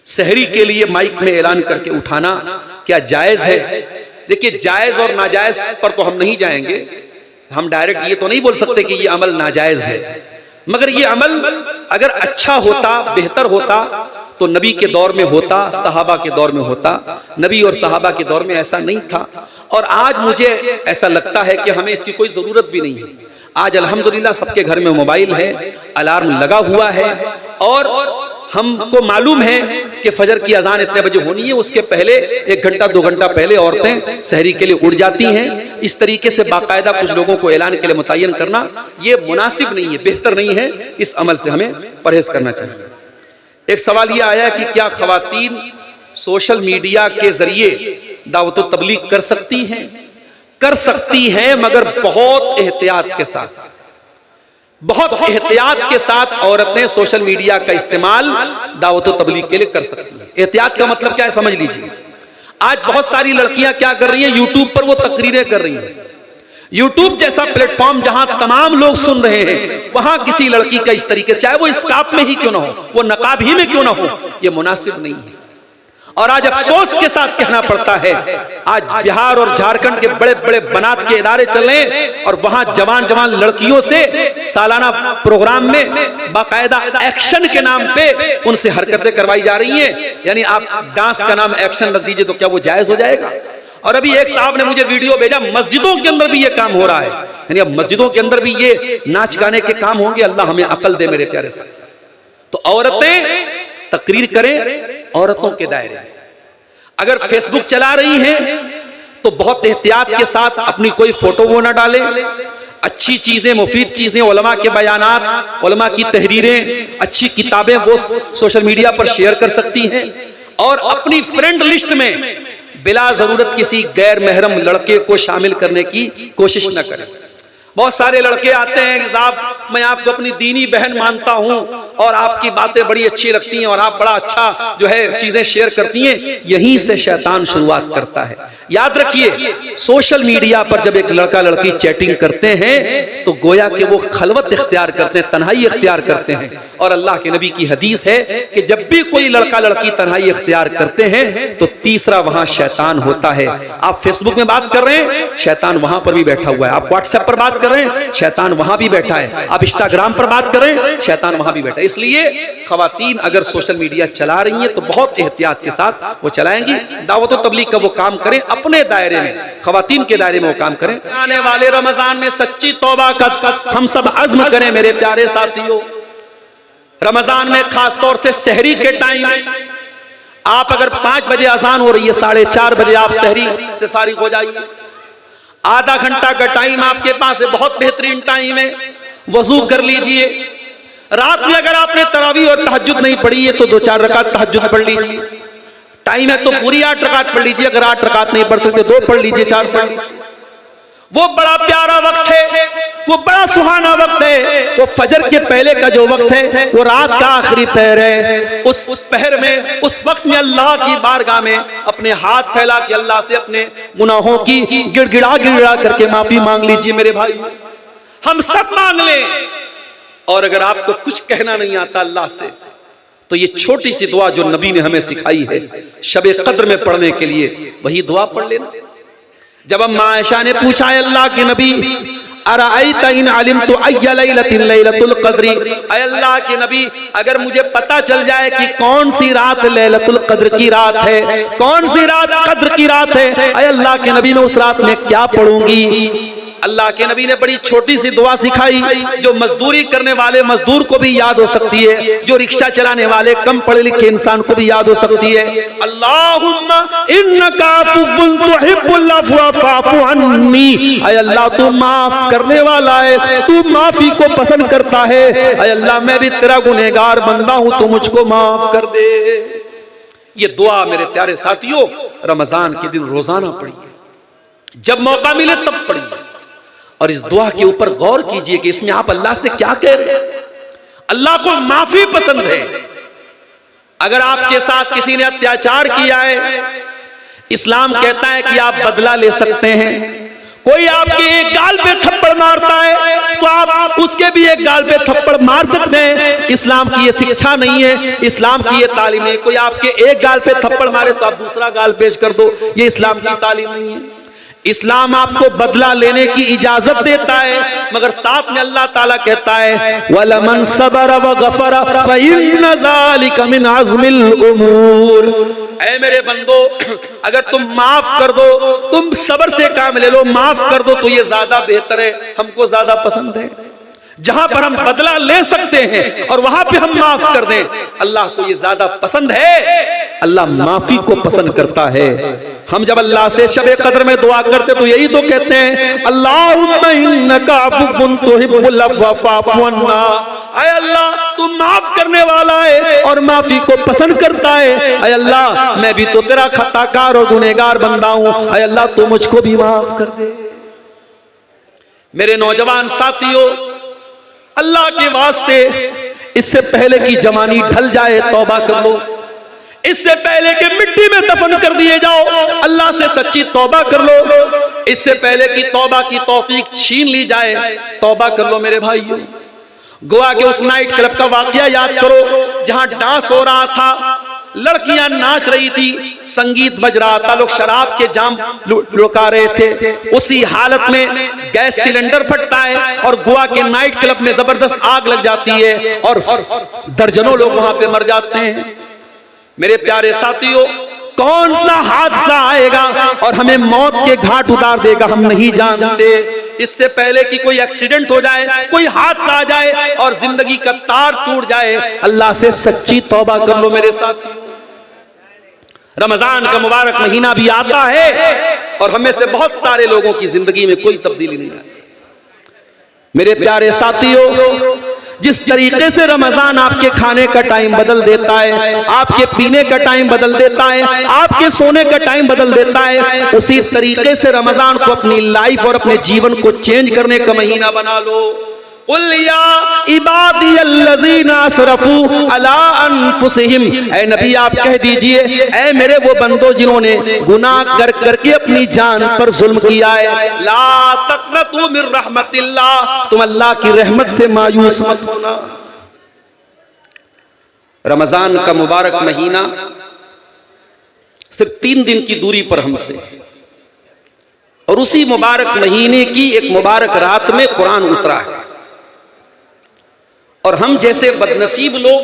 सहरी के लिए माइक में ऐलान करके उठाना क्या जायज है? देखिए, जायज और नाजायज पर तो हम नहीं जाएंगे, हम डायरेक्ट ये तो नहीं बोल सकते कि ये अमल नाजायज है, मगर ये अमल अगर अच्छा होता, बेहतर होता तो नबी के दौर में होता, सहाबा के दौर में होता। नबी और सहाबा के दौर में ऐसा नहीं था, और आज मुझे ऐसा लगता है कि हमें इसकी कोई जरूरत भी नहीं है। आज अल्हम्दुलिल्लाह सबके घर में मोबाइल है, अलार्म लगा हुआ है, और हमको मालूम है कि फजर की अजान इतने बजे होनी है, उसके पहले 1 घंटा 2 घंटा पहले औरतें सहरी के लिए उठ जाती हैं। इस तरीके से बाकायदा कुछ लोगों को ऐलान के लिए मुतय्यन करना ये मुनासिब नहीं है, बेहतर नहीं है। इस अमल से हमें परहेज करना चाहिए। एक सवाल ये आया कि क्या खवातीन सोशल मीडिया के जरिए दावत व तबलीग कर सकती हैं? कर सकती हैं, मगर बहुत एहतियात के साथ। बहुत एहतियात के साथ औरतें सोशल मीडिया का इस्तेमाल दावत व तबलीग के लिए कर सकती हैं। एहतियात का मतलब क्या है, समझ लीजिए। आज बहुत सारी लड़कियां क्या कर रही हैं, यूट्यूब पर वो तकरीरें कर रही हैं। यूट्यूब जैसा प्लेटफॉर्म जहां तमाम लोग सुन रहे हैं, वहां किसी लड़की का इस तरीके, चाहे वो स्कार्फ में ही क्यों ना हो, वो नकाब ही में क्यों ना हो, ये मुनासिब नहीं है। और आज अफसोस के साथ कहना पड़ता है, आज बिहार और झारखंड के बड़े बड़े बनात के इदारे चल रहे हैं, और वहां जवान जवान लड़कियों से सालाना प्रोग्राम में बाकायदा एक्शन के नाम पे उनसे हरकतें करवाई जा रही हैं। यानी आप डांस का नाम एक्शन रख दीजिए तो क्या वो जायज हो जाएगा? और अभी एक साहब ने मुझे वीडियो भेजा, मस्जिदों के अंदर भी ये काम हो रहा है। यानी अब मस्जिदों के अंदर भी ये नाच गाने के काम होंगे। अल्लाह हमें अकल दे मेरे प्यारे साथ। तो औरतें तकरीर करें औरतों के दायरे में। अगर फेसबुक चला रही हैं तो बहुत एहतियात के साथ अपनी कोई फोटो वो ना डालें। अच्छी चीजें, मुफीद चीजें, उलमा के बयानात, उलमा की तहरीरें, अच्छी किताबें वो सोशल मीडिया पर शेयर कर सकती हैं। और अपनी फ्रेंड लिस्ट में बिला जरूरत किसी गैर महरम लड़के को शामिल करने की कोशिश न करें। बहुत सारे लड़के आते हैं कि साहब मैं आपको अपनी दीनी बहन मानता हूं और आपकी बातें बड़ी अच्छी लगती हैं और आप बड़ा अच्छा जो है चीजें शेयर करती हैं। यहीं से शैतान शुरुआत करता है। याद रखिए, सोशल मीडिया पर जब एक लड़का लड़की चैटिंग करते हैं तो गोया कि वो खलवत इख्तियार करते हैं, तन्हाई इख्तियार करते हैं। और अल्लाह के नबी की हदीस है कि जब भी कोई लड़का लड़की तन्हाई इख्तियार करते हैं तो तीसरा वहां शैतान होता है। आप फेसबुक में बात कर रहे हैं, शैतान वहां पर भी बैठा हुआ है। आप व्हाट्सएप पर बात कर रहे हैं, शैतान वहां भी बैठा है। आप इंस्टाग्राम पर बात कर रहे हैं, शैतान वहां भी बैठा है। इसलिए खवातीन अगर सोशल मीडिया चला रही हैं तो बहुत एहतियात के साथ वो चलाएंगी। दावत व तबलीग का वो काम करें अपने दायरे में, खवातीन के दायरे में वो काम करें। आने वाले रमजान में सच्ची तौबा का हम सब अज़्म करें मेरे प्यारे साथियों। रमजान में खास तौर से सहरी के टाइम आप अगर 5 बजे अजान हो रही है, 4:30 बजे आप सहरी से फारिग हो जाइए। आधा घंटा का टाइम आपके पास है, बहुत बेहतरीन टाइम है। वजू कर लीजिए। रात में अगर आपने तरावीह और तहज्जुद नहीं पढ़ी है तो 2-4 रकात तहज्जुद पढ़ लीजिए। टाइम है तो पूरी 8 रकात पढ़ लीजिए। अगर 8 रकात नहीं पढ़ सकते 2 पढ़ लीजिए, 4 पढ़ लीजिए। वो बड़ा प्यारा वक्त है, वो बड़ा सुहाना वक्त है। वो फजर के पहले का जो वक्त है वो रात का आखिरी पहर है। उस पहर में, उस वक्त में अल्लाह की बारगाह में अपने हाथ फैला के अल्लाह से अपने गुनाहों की गिड़गिड़ा गिड़गिड़ा करके माफी मांग लीजिए मेरे भाई। हम सब मांग लें। और अगर आपको कुछ कहना नहीं आता अल्लाह से तो ये छोटी सी दुआ जो नबी ने हमें सिखाई है शबे कद्र में पढ़ने के लिए, वही दुआ पढ़ लेना। जब अम्मा आयशा ने पूछा है अल्लाह के नबी, अराअयता इन अलिमतु अय्या लैलतिन लैलतुल क़द्री, ऐ अल्लाह के नबी अगर मुझे पता चल जाए कि कौन सी रात लैलतुल क़द्र की रात है, कौन सी रात कद्र की रात है, ऐ अल्लाह के नबी मैं उस रात में क्या पढ़ूंगी। अल्लाह के नबी ने बड़ी छोटी सी दुआ सिखाई जो मजदूरी करने वाले मजदूर को भी याद हो सकती है, जो रिक्शा चलाने वाले कम पढ़े लिखे इंसान को भी याद हो सकती है। अल्लाहुम्मा इन्नका अफ़्वुन तुहिब्बुल अफ़्व फ़अफ़ु अन्नी, ऐ अल्लाह तू माफ करने वाला है, तू माफी को पसंद करता है। ऐ अल्लाह मैं भी तेरा गुनहगार बंदा हूं, तू मुझको माफ कर दे। ये दुआ मेरे प्यारे साथियों रमजान के दिन रोजाना पढ़िए, जब मौका मिले तब पढ़िए। और इस दुआ के ऊपर गौर कीजिए कि इसमें आप अल्लाह से क्या कह रहे हैं। अल्लाह को माफी पसंद है। अगर आपके साथ किसी ने अत्याचार किया है, इस्लाम कहता है कि आप बदला ले सकते हैं। कोई आपके एक गाल पे थप्पड़ थप्पड़ मारता है तो आप उसके भी एक गाल पे थप्पड़ मार सकते हैं। इस्लाम की ये शिक्षा नहीं है, इस्लाम की ये तालीम नहीं। कोई आपके एक गाल पे थप्पड़ मारे तो आप दूसरा गाल पेश कर दो, ये इस्लाम की तालीम नहीं है। इस्लाम आपको बदला लेने की इजाजत देता है, मगर साथ में अल्लाह ताला कहता है वलमन सबर व गफर फइन्न ज़ालिका मिन अज़्मिल उमूर। ऐ मेरे बंदो, अगर तुम माफ कर दो, तुम सबर से काम ले लो, माफ कर दो तो ये ज्यादा बेहतर है, हमको ज्यादा पसंद है। जहां पर हम बदला ले सकते हैं और वहां पे हम माफ कर दें, अल्लाह को ये ज्यादा पसंद है। अल्लाह माफी को पसंद करता है। हम जब अल्लाह से शबे कद्र में दुआ करते तो यही तो कहते हैं अल्लाहुम्मा इन्नका अफ़्वुन तुहिब्बुल अफ़्व फ़अफ़ु अन्ना। ऐ अल्लाह, तू माफ करने वाला है और माफी को पसंद करता है। ऐ अल्लाह, मैं भी तो तेरा खताकार और गुनहगार बंदा हूं। ऐ अल्लाह, तू मुझको भी माफ कर दे। मेरे नौजवान साथियों, अल्लाह के वास्ते इससे पहले की जवानी ढल जाए तौबा कर लो। इससे पहले कि मिट्टी में दफन कर दिए जाओ, अल्लाह से सच्ची तौबा कर लो। इससे पहले कि तौबा की तौफीक छीन ली जाए, तौबा कर लो मेरे भाइयों। गोवा के उस नाइट क्लब का वाकया याद करो जहां डांस हो रहा था, लड़कियां नाच रही थी, संगीत बज रहा था, लोग शराब के जाम लुका रहे थे। उसी हालत में गैस सिलेंडर फटता है और गोवा के नाइट क्लब में जबरदस्त आग लग जाती है और दर्जनों लोग वहां पे मर जाते हैं। मेरे प्यारे साथियों, कौन सा हादसा आएगा और हमें मौत के घाट उतार देगा हम नहीं जानते। इससे पहले कि कोई एक्सीडेंट हो जाए, कोई हादसा आ जाए और जिंदगी का तार टूट जाए, अल्लाह से सच्ची तौबा कर लो मेरे साथियों। रमजान का मुबारक महीना भी आता है और हमें से बहुत सारे लोगों की जिंदगी में कोई तब्दीली नहीं आती। मेरे प्यारे साथियों, जिस तरीके से रमजान आपके खाने का टाइम बदल देता है, आपके पीने का टाइम बदल देता है, आपके सोने का टाइम बदल देता है, उसी तरीके से रमजान को अपनी लाइफ और अपने जीवन को चेंज करने का महीना बना लो। कुल या इबादियल्लज़ीना असरफू अला अनफुसिहिम, ऐ नबी आप कह दीजिए, ऐ मेरे वो बंदो जिन्होंने गुनाह कर करके अपनी जान पर जुल्म किया है, ला तक़नतू मिन रहमतिल्लाह, तुम अल्लाह की रहमत से मायूस मत होना। रमजान का मुबारक महीना सिर्फ 3 दिन की दूरी पर हमसे, और उसी मुबारक महीने की एक मुबारक रात में कुरान उतरा है। और हम जैसे बदनसीब लोग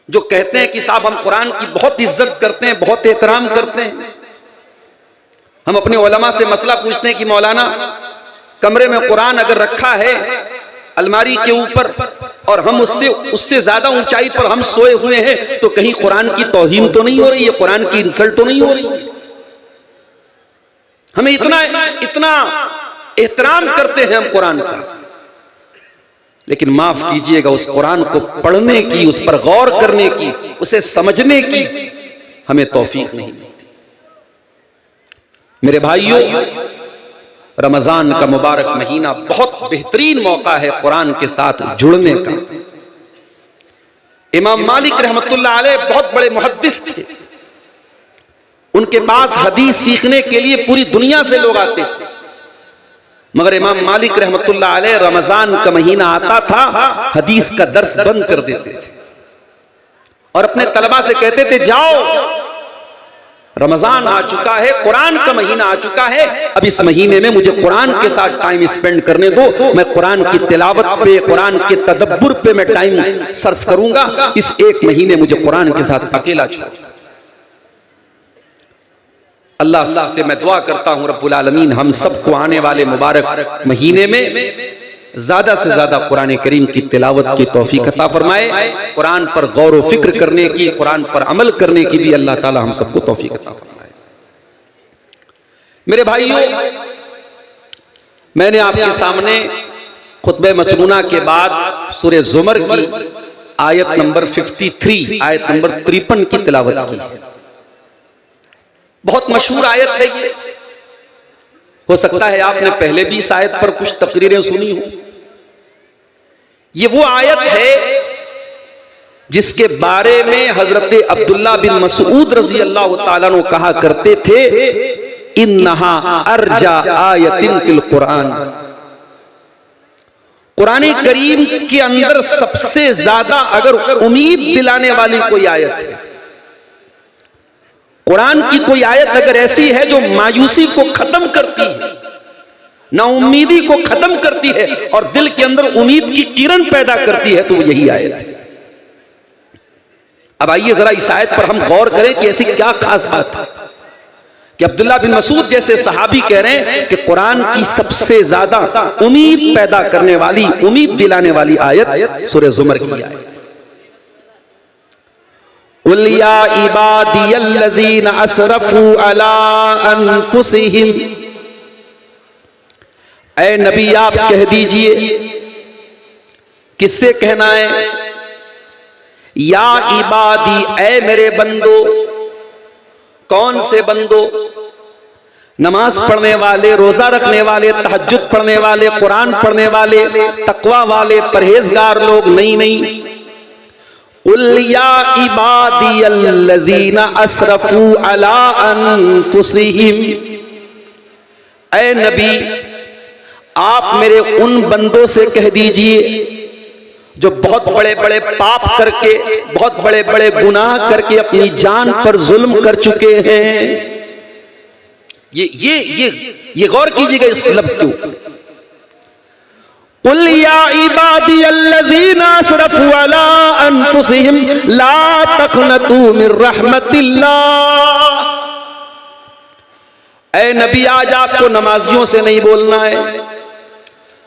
जो कहते हैं कि साहब हम कुरान की बहुत इज्जत करते हैं, बहुत एहतराम करते हैं, हम अपने उलमा से मसला पूछते हैं कि मौलाना कमरे में कुरान अगर रखा है अलमारी के ऊपर और हम उससे ज्यादा ऊंचाई पर हम सोए हुए हैं, तो कहीं कुरान की तौहीन तो नहीं हो रही है, कुरान की इंसल्ट तो नहीं हो रही है? हमें इतना एहतराम करते हैं हम कुरान का, लेकिन माफ कीजिएगा उस कुरान को पढ़ने की, उस पर गौर करने की, उसे समझने की हमें तौफीक नहीं मिलती। मेरे भाइयों, रमजान का मुबारक महीना बहुत बेहतरीन मौका है कुरान के साथ जुड़ने का। इमाम मालिक रहमतुल्लाह अलैह बहुत बड़े मुहद्दिस थे, उनके पास हदीस सीखने के लिए पूरी दुनिया से लोग आते थे, मगर इमाम मालिक रहमतुल्लाह अलैह रमजान का महीना आता था, हदीस का दर्स बंद कर देते थे और अपने तलबा से कहते थे जाओ रमजान आ चुका है, कुरान का महीना आ चुका है, अब इस महीने में मुझे कुरान के साथ टाइम स्पेंड करने दो, मैं कुरान की तिलावत पे, कुरान के तदब्बुर पे मैं टाइम सर्फ करूंगा, इस एक महीने मुझे कुरान के साथ अकेला छोड़। अल्लाह से मैं दुआ करता हूं रब्बुल आलमीन हम सबको आने वाले मुबारक महीने में ज्यादा से ज्यादा कुरान करीम की तिलावत की तौफीक अता फरमाए, कुरान पर गौर व फिक्र करने की, कुरान पर अमल करने की भी अल्लाह ताला हम सबको तौफीक अता फरमाए। मेरे भाइयों, मैंने आपके सामने खुतबे मसनूना के बाद सूरह ज़ुमर की आयत नंबर 53, आयत नंबर 53 की तिलावत की। बहुत मशहूर आयत है ये, हो सकता है आपने पहले भी इस आयत पर कुछ तकरीरें सुनी हो। ये वो आयत है जिसके बारे में हजरत अब्दुल्ला बिन मसूद रजी अल्लाह ताला अन्हु कहा करते थे इन्नहा अर्जा आयतिन फिल कुरान। कुरान करीम के अंदर सबसे ज्यादा अगर उम्मीद दिलाने वाली कोई आयत है, कुरान की कोई आयत अगर ऐसी है जो मायूसी को खत्म करती है, नाउम्मीदी को खत्म करती है और दिल के अंदर उम्मीद की किरण पैदा करती है, तो वो यही आयत है। अब आइए जरा इस आयत पर हम गौर करें कि ऐसी क्या खास बात है कि अब्दुल्ला बिन मसूद जैसे सहाबी कह रहे हैं कि कुरान की सबसे ज्यादा उम्मीद पैदा करने वाली, उम्मीद दिलाने वाली आयत सूरह ज़ुमर की आयत। कुल या इबादियल्लज़ीना असरफू अला अनफुसिहिम, ऐ नबी आप कह दीजिए। किससे कहना है? या इबादी, ऐ मेरे बंदो। कौन से बंदो? नमाज पढ़ने वाले, रोजा रखने वाले, तहज्जुद पढ़ने वाले, कुरान पढ़ने वाले, तकवा वाले, परहेजगार लोग? नहीं। कुल या इबादियल्लज़ीना असरफू अला अनफुसिहिम, ऐ नबी आप मेरे उन बंदों से कह दीजिए जो बहुत बड़े बड़े पाप करके, बहुत बड़े बड़े गुनाह करके अपनी जान पर जुल्म कर चुके हैं। ये गौर कीजिएगा इस लफ्ज के ऊपर। कुल या इबादियल्लज़ीना असरफू अला अनफुसिहिम ला तक़नतू मिन रहमतिल्लाह। ऐ नबी आज आपको नमाजियों से नहीं बोलना है,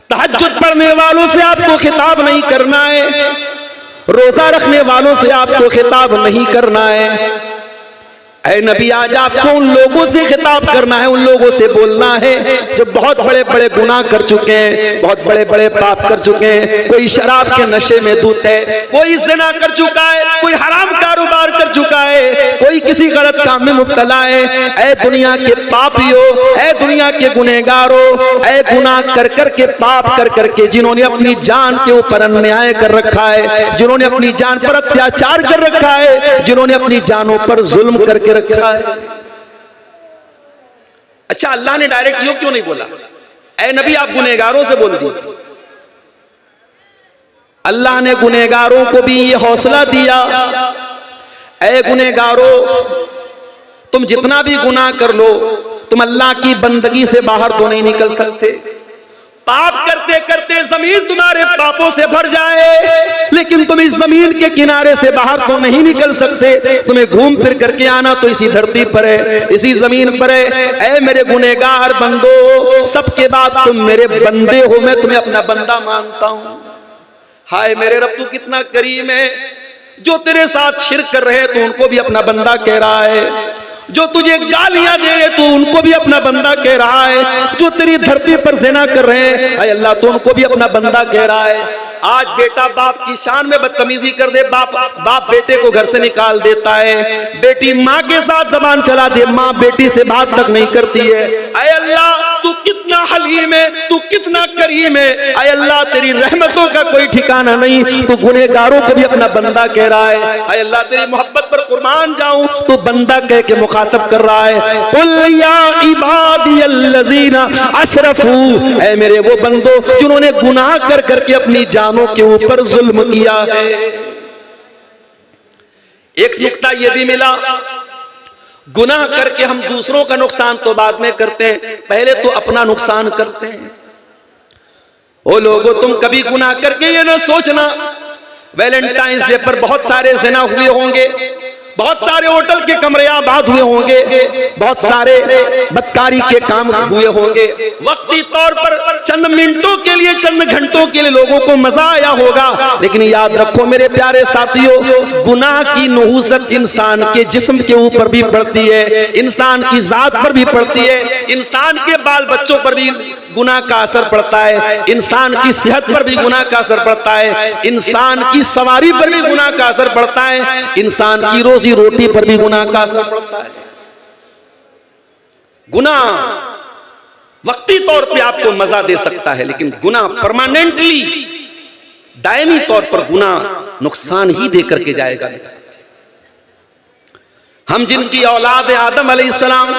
तहज्जुद पढ़ने वालों से आपको खिताब नहीं करना है, रोजा रखने वालों से आपको खिताब नहीं करना है। ऐ नबी आज आपको उन लोगों से खिताब करना है, उन लोगों से बोलना है जो बहुत बड़े बड़े गुनाह कर चुके हैं, बहुत बड़े बड़े पाप कर चुके हैं। कोई शराब के नशे में धुत है, कोई ज़िना कर चुका है, कोई हराम कारोबार कर चुका है, कोई किसी गलत काम में मुब्तला है। ऐ दुनिया के पापियों, ऐ दुनिया के गुनहगारों, ऐ गुनाह कर कर के, पाप कर कर के जिन्होंने अपनी जान के ऊपर अन्याय कर रखा है, जिन्होंने अपनी जान पर अत्याचार कर रखा है, जिन्होंने अपनी जानों पर जुल्म करके रखा है। अच्छा, अल्लाह ने डायरेक्ट यूं क्यों नहीं बोला? ऐ नबी आप गुनहगारों से बोल दीजिए। अल्लाह ने गुनहगारों को भी ये हौसला दिया, ऐ गुनहगारों तुम जितना भी गुनाह कर लो, तुम अल्लाह की बंदगी से बाहर तो नहीं निकल सकते। पाप करते करते जमीन तुम्हारे पापों से भर जाए, लेकिन तुम इस जमीन के किनारे से बाहर तो नहीं निकल सकते। तुम्हें घूम फिर करके आना तो इसी धरती पर है, इसी जमीन पर है। ऐ मेरे गुनहगार बंदो, सबके बाद तुम मेरे बंदे हो, मैं तुम्हें अपना बंदा मानता हूं। हाय मेरे रब, तू कितना करीम है। जो तेरे साथ शिर्क कर रहे तो उनको भी अपना बंदा कह रहा है, जो तुझे गालियां दे रहे तो उनको भी अपना बंदा कह रहा है, जो तेरी धरती पर ज़िना कर रहे हैं ऐ अल्लाह तो उनको भी अपना बंदा कह रहा है। आज बेटा बाप की शान में बदतमीजी कर दे, बाप बेटे को घर से निकाल देता है, बेटी माँ के साथ जबान चला दे, माँ बेटी से बात तक नहीं करती है। ऐ अल्लाह तू कितना हलीम है, तू कितना करीम है। ऐ अल्लाह तेरी रहमतों का कोई ठिकाना नहीं, तू गुनहगारों को भी अपना बंदा कह रहा है। ऐ अल्लाह तेरी मोहब्बत पर कुर्बान जाऊं, तू बंदा कह के मुखातब कर रहा है। कुल या इबादियल्लज़ीना असरफू, ऐ मेरे वो बंदो जिन्होंने गुनाह कर करके अपनी जानों के ऊपर जुल्म किया है। एक नुक्ता यह भी मिला, गुनाह करके हम दूसरों का नुकसान तो बाद में करते हैं, पहले तो अपना नुकसान करते हैं। ओ लोगों, तुम कभी गुनाह करके ये ना सोचना वैलेंटाइंस डे पर बहुत सारे ज़िना हुए होंगे, बहुत सारे होटल के कमरे आबाद हुए होंगे, बहुत सारे बदकारी के काम हुए होंगे। वक्ती तौर पर चंद मिनटों के लिए, चंद घंटों के लिए लोगों को मजा आया होगा, लेकिन याद रखो मेरे प्यारे साथियों, गुनाह की नहूसत इंसान के जिस्म के ऊपर भी पड़ती है, इंसान की जात पर भी पड़ती है, इंसान के बाल बच्चों पर भी गुनाह का असर पड़ता है, इंसान की सेहत पर भी गुनाह का असर पड़ता है, इंसान की सवारी पर भी गुनाह का असर पड़ता है, इंसान की रोजी रोटी पर भी गुनाह का असर पड़ता है। गुनाह वक्ती तौर पे आपको मजा दे सकता है, लेकिन गुनाह परमानेंटली, दायमी तौर पर गुनाह नुकसान ही दे करके जाएगा। हम जिनकी औलाद आदम अलैहिस्सलाम,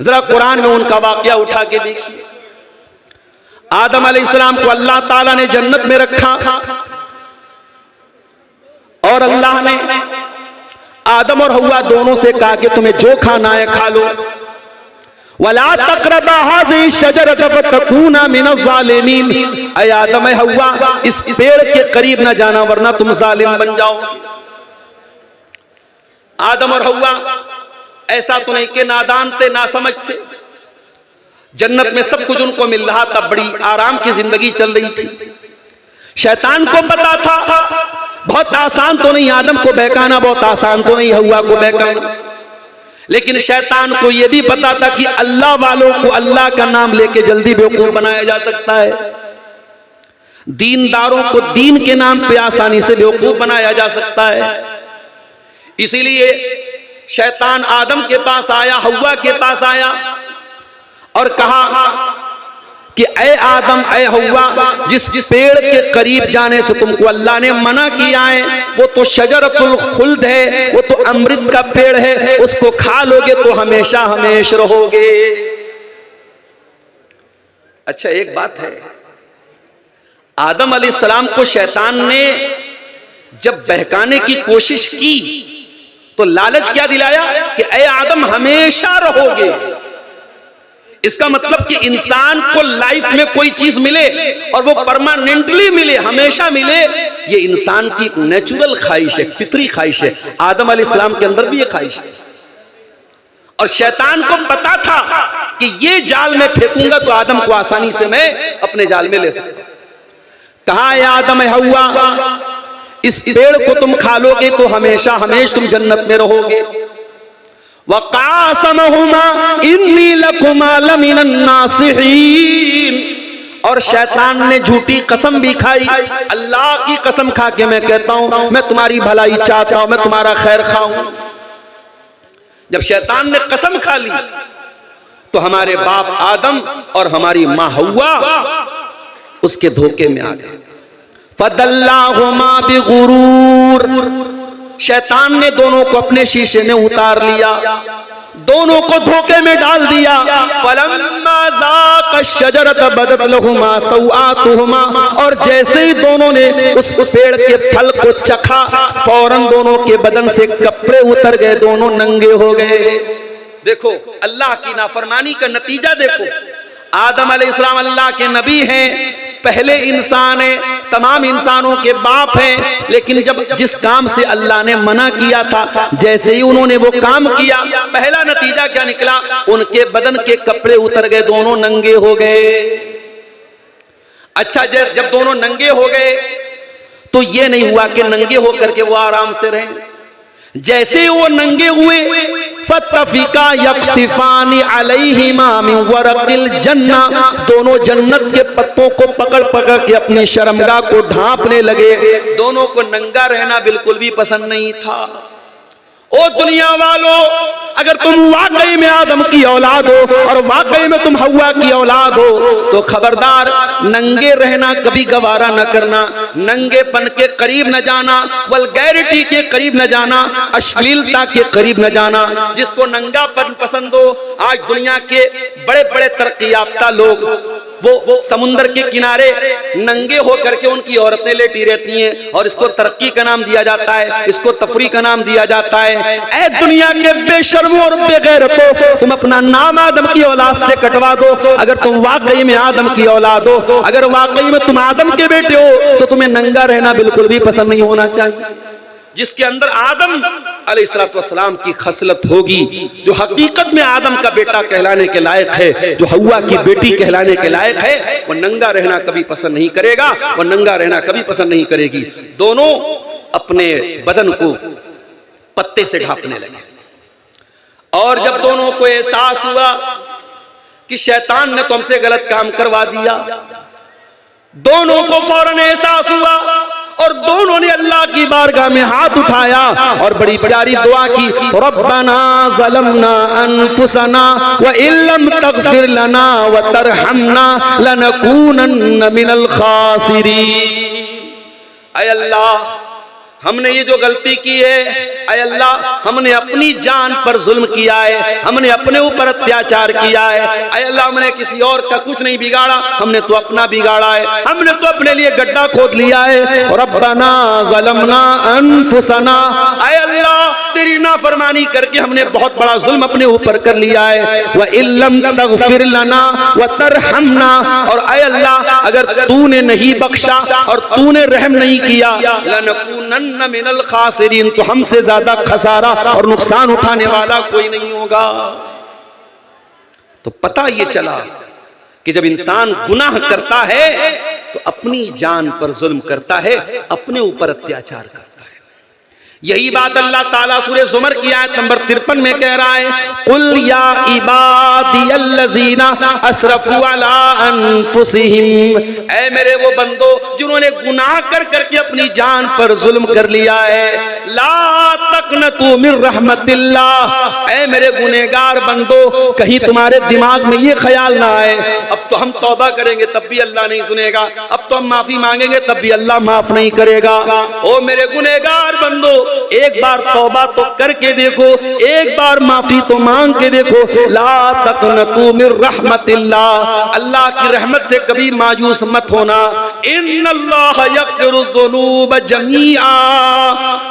जरा कुरान में उनका वाकया उठा के देखिए। आदम अलैहिस्सलाम को अल्लाह ताला ने जन्नत में रखा और अल्लाह ने आदम और हव्वा दोनों से कहा कि तुम्हें जो खाना है खा लो, वला तक़रबा हाज़िही शजरत फतकूना मिनज़-ज़ालिमीन, ऐ आदम ऐ हव्वा इस पेड़ के करीब ना जाना वरना तुम जालिम बन जाओगे। आदम और हव्वा ऐसा तो नहीं कि नादान थे, नासमझ थे, जन्नत में सब कुछ उनको मिल रहा था, बड़ी आराम की जिंदगी चल रही थी। शैतान को पता था बहुत आसान तो नहीं आदम को बहकाना, बहुत आसान तो नहीं हव्वा को बहकाना, लेकिन शैतान को यह भी पता था कि अल्लाह वालों को अल्लाह का नाम लेके जल्दी बेवकूफ बनाया जा सकता है, दीनदारों को दीन के नाम पे आसानी से बेवकूफ बनाया जा सकता है। इसीलिए शैतान आदम के पास आया, हव्वा के पास आया और कहा कि ऐ आदम ऐ हव्वा, जिस पेड़ के करीब जाने से तुमको अल्लाह ने मना किया है वो तो शजरतुल खुल्द है, वो तो अमृत का पेड़ है, उसको खा लोगे तो हमेशा हमेशा रहोगे। अच्छा एक बात है, आदम अलैहिस्सलाम को शैतान ने जब बहकाने की कोशिश की तो लालच क्या दिलाया कि ऐ आदम हमेशा रहोगे। इसका मतलब कि इंसान को लाइफ में कोई चीज मिले और वो परमानेंटली मिले, हमेशा मिले, ये इंसान की नेचुरल ख्वाहिश है, फितरी ख्वाहिश है। आदम अलैहिस्सलाम के अंदर भी ये ख्वाहिश थी और शैतान को पता था कि ये जाल में फेंकूंगा तो आदम को आसानी से मैं अपने जाल में ले सकता। कहा है आदम हव्वा इस पेड़ को तुम खा लोगे तो हमेशा हमेशा तुम जन्नत में रहोगे। वक़ासमहुमा इन्नी लकुमा लमिनन नासिहीन, और शैतान ने झूठी कसम भी खाई, अल्लाह की कसम खा के मैं कहता हूं मैं तुम्हारी भलाई चाहता हूं, मैं तुम्हारा खैर खाऊं। जब शैतान ने कसम खा ली तो हमारे बाप आदम और हमारी मां हव्वा उसके धोखे में आ गए। फदल्लाहुमा बिगुरूर, शैतान ने दोनों को अपने शीशे में उतार लिया, दोनों को धोखे में डाल दिया। फलम्मा ज़ाक़ा शजरत बदत लहुमा सौआतुहुमा, और जैसे ही दोनों ने उस पेड़ के फल को चखा फौरन दोनों के बदन से कपड़े उतर गए, दोनों नंगे हो गए। देखो अल्लाह की नाफरमानी का नतीजा देखो। आदम अलैहिस्सलाम अल्लाह के नबी हैं, पहले इंसान है, तमाम इंसानों के बाप हैं, लेकिन जब जिस काम से अल्लाह ने मना किया था जैसे ही उन्होंने वो काम किया पहला नतीजा क्या निकला, उनके बदन के कपड़े उतर गए, दोनों नंगे हो गए। अच्छा जब दोनों नंगे हो गए तो ये नहीं हुआ कि नंगे होकर के वो आराम से रहे, जैसे वो नंगे हुए फतफिका यक्सिफानी अलैहिमा मिन वरक़िल जन्ना, दोनों जन्नत के पत्तों को पकड़ पकड़ के अपनी शर्मगाह को ढांपने लगे। दोनों को नंगा रहना बिल्कुल भी पसंद नहीं था। ओ दुनिया वालों, अगर तुम वाकई में आदम की औलाद हो और वाकई में तुम हव्वा की औलाद हो तो खबरदार नंगे रहना कभी गवारा न करना, नंगेपन के करीब न जाना, वल्गैरिटी के करीब न जाना, अश्लीलता के करीब न जाना। जिसको नंगापन पसंद हो, आज दुनिया के बड़े बड़े तरक्की याफ्ता लोग वो समुंदर के किनारे नंगे होकर के उनकी औरतें लेटी रहती हैं और इसको तरक्की का नाम दिया जाता है, इसको तफरी का नाम दिया जाता है। ऐ दुनिया के बेशर्मों और बेगैरतों, तुम अपना नाम आदम की औलाद से कटवा दो। अगर तुम वाकई में आदम की औलाद हो, अगर वाकई में तुम आदम के बेटे हो तो तुम्हें नंगा रहना बिल्कुल भी पसंद नहीं होना चाहिए। जिसके अंदर आदम अलैहिस्सलाम की खसलत होगी, जो हकीकत में आदम का बेटा कहलाने के लायक है, जो हव्वा की बेटी कहलाने के लायक है, वो नंगा रहना कभी पसंद नहीं करेगा, वो नंगा रहना कभी पसंद नहीं करेगी। दोनों अपने बदन को पत्ते से ढांपने लगे और जब दोनों को एहसास हुआ कि शैतान ने तो हमसे गलत काम करवा दिया, दोनों को फौरन एहसास हुआ और दोनों ने अल्लाह की बारगाह में हाथ उठाया और बड़ी प्यारी दुआ की, रब्बना ज़लमना अनफुसना व इल्लम तग़फिर लना व तरहमना लनकूनन्न मिनल खासिरीन। ऐ अल्लाह, हमने ये जो गलती की है, ऐ अल्लाह हमने अपनी जान पर जुल्म किया है, हमने अपने ऊपर अत्याचार किया है। ऐ अल्लाह हमने किसी और का कुछ नहीं बिगाड़ा, हमने तो अपना बिगाड़ा है, हमने तो अपने लिए गड्ढा खोद लिया है। और रब्बना ज़लमना अनफुसना, ऐ अल्लाह तेरी नाफरमानी करके हमने बहुत बड़ा जुल्म अपने ऊपर कर लिया है। व इल्लम तगफिर लना व तरहमना, और ऐ अल्लाह अगर तूने नहीं बख्शा और तूने रहम नहीं किया, लनकूनन मिनल खासिरीन, तो हमसे ज्यादा खसारा और नुकसान उठाने वाला कोई नहीं होगा। तो पता ये चला कि जब इंसान गुनाह करता है तो अपनी जान पर जुल्म करता है, अपने ऊपर अत्याचार करता है। यही बात अल्लाह ताला सूरह ज़ुमर की आयत नंबर 53 में कह रहा है, कुल या इबादियल्लज़ीना असरफू अला अनफुसिहिम, ऐ मेरे वो बंदो जिन्होंने गुनाह कर करके अपनी जान पर जुल्म कर लिया है, ला तक़नतू मिन रहमतिल्लाह, ऐ मेरे गुनहगार बंदो कहीं तुम्हारे दिमाग में ये ख्याल ना आए अब तो हम तौबा करेंगे तब भी अल्लाह नहीं सुनेगा, अब तो हम माफी मांगेंगे तब भी अल्लाह माफ नहीं करेगा। ओ मेरे गुनहगार बंदो, एक बार तौबा तो करके देखो, एक बार माफी तो मांग के देखो। ला तक़नतू मिन रहमतिल्लाह, अल्लाह की रहमत से कभी मायूस मत होना। इन्नल्लाह यग़फ़िरुज़्ज़ुनूब जमीआ,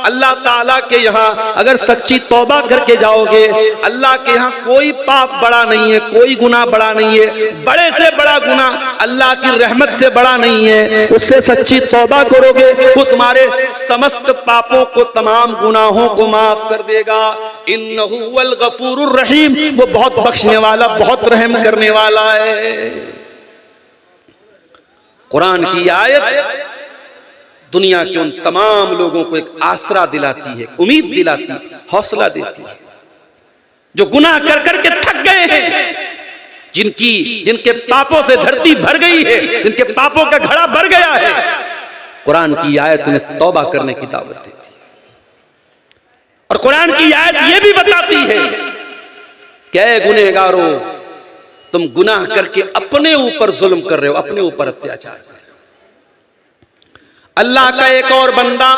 अल्लाह ताला के यहाँ अगर सच्ची तौबा करके जाओगे, अल्लाह के यहाँ कोई पाप बड़ा नहीं है, कोई गुनाह बड़ा नहीं है, बड़े से बड़ा गुनाह अल्लाह की रहमत से बड़ा नहीं है। उससे सच्ची तौबा करोगे वो तुम्हारे समस्त पापों को, तमाम गुनाहों को माफ कर देगा। इन्नहु वल गफूरुर रहीम, वो बहुत बख्शने वाला, बहुत रहम करने वाला है। कुरान की आयत दुनिया के उन तमाम लोगों को एक आसरा दिलाती है, उम्मीद दिलाती है, हौसला देती है, जो गुनाह कर करके थक गए हैं, जिनके पापों से धरती भर गई है, जिनके पापों का घड़ा भर गया है। कुरान की आयत उन्हें तौबा करने की दावत देती है। और कुरान की आयत यह भी बताती है कि ऐ गुनहगारों, तुम गुनाह करके अपने ऊपर जुल्म कर रहे हो, अपने ऊपर अत्याचार कर रहे हो। अल्लाह का एक और बंदा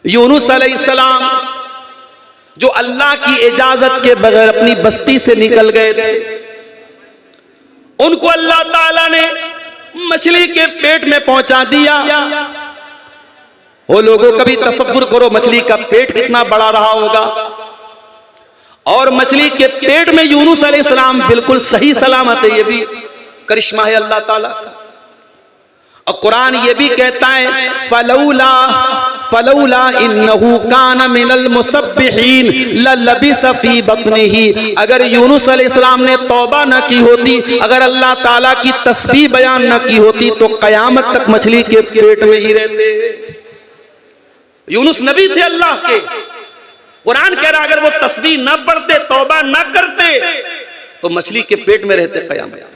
यूनुस अलैहिस्सलाम, जो अल्लाह की इजाजत के बगैर अपनी बस्ती से निकल गए थे, उनको अल्लाह ताला ने मछली के पेट में पहुंचा दिया। वो लोगों कभी तसव्वुर करो मछली का पेट कितना बड़ा रहा होगा, और मछली के पेट में यूनुस अलैहिस्सलाम बिल्कुल सही सलामत है। ये भी करिश्मा है अल्लाह ताला का। और कुरान ये भी कहता है, फलौला इन्नहु कान मिनल मुसब्बिहीन ललबिस फी बत्निही, अगर यूनुस अलैहिस्सलाम ने तौबा न की होती, अगर अल्लाह ताला की तस्बीह बयान न की होती, तो कयामत तक मछली के पेट में ही रहते। यूनुस नबी थे अल्लाह के। कुरान कह रहा अगर वो तस्बीह न पढ़ते, तौबा न करते, तो मछली के पेट में रहते कयामत।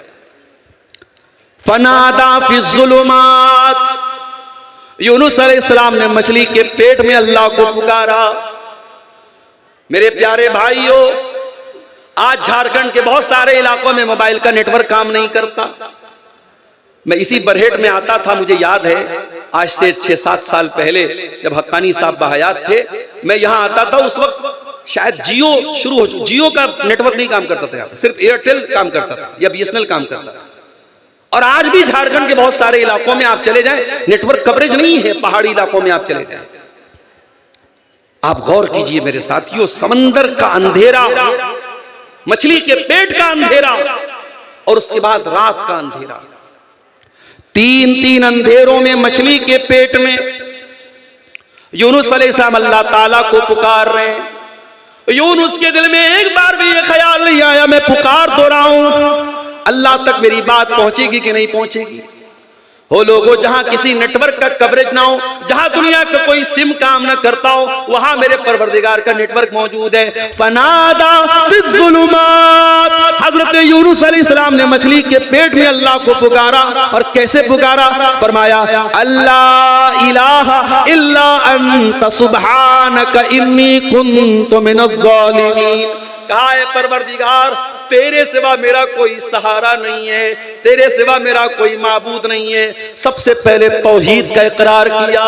फनादा फी ज़ुलुमात, यूनुस अलैहिस्सलाम ने मछली के पेट में अल्लाह को पुकारा। मेरे प्यारे भाइयों, आज झारखंड के बहुत सारे इलाकों में मोबाइल का नेटवर्क काम नहीं करता। मैं इसी बरहेट में आता था, मुझे याद है आज से 6-7 साल पहले जब हक्कानी साहब बहयात थे, मैं यहाँ आता था, उस वक्त शायद जियो शुरू हो, जियो का नेटवर्क नहीं काम करता था, यहाँ सिर्फ एयरटेल काम करता था या बीएसएनएल काम करता था। और आज भी झारखंड के बहुत सारे इलाकों में आप चले जाएं, नेटवर्क कवरेज नहीं है। पहाड़ी इलाकों में आप चले जाएं, आप गौर कीजिए मेरे साथियों, समंदर का अंधेरा, मछली के पेट का अंधेरा, और उसके बाद रात का अंधेरा, 3-3 अंधेरों में मछली के पेट में यूनुस अलैहिस्सलाम अल्लाह ताला को पुकार रहे हैं। यूनुस के दिल में एक बार भी ये ख्याल नहीं आया मैं पुकार तो रहा हूं, अल्लाह तक मेरी बात पहुंचेगी कि नहीं पहुंचेगी। हो लोगों, जहां किसी नेटवर्क का कवरेज ना हो, जहां दुनिया का कोई सिम काम ना करता हो, वहां मेरे परवरदिगार का नेटवर्क मौजूद है। फनादा फिज़्ज़ुलुमात, हजरत यूनुस अलैहिस्सलाम ने मछली के पेट में अल्लाह को पुकारा। और कैसे पुकारा? फरमाया, अल्लाह इलाहा इल्ला अंत सुब्हानक इन्नी कुन्तु मिनज़ ज़ालिमीन, कहा है परवरदिगार तेरे सिवा मेरा कोई सहारा नहीं है, तेरे सिवा मेरा कोई माबूद नहीं है। सबसे पहले तौहीद का इकरार किया।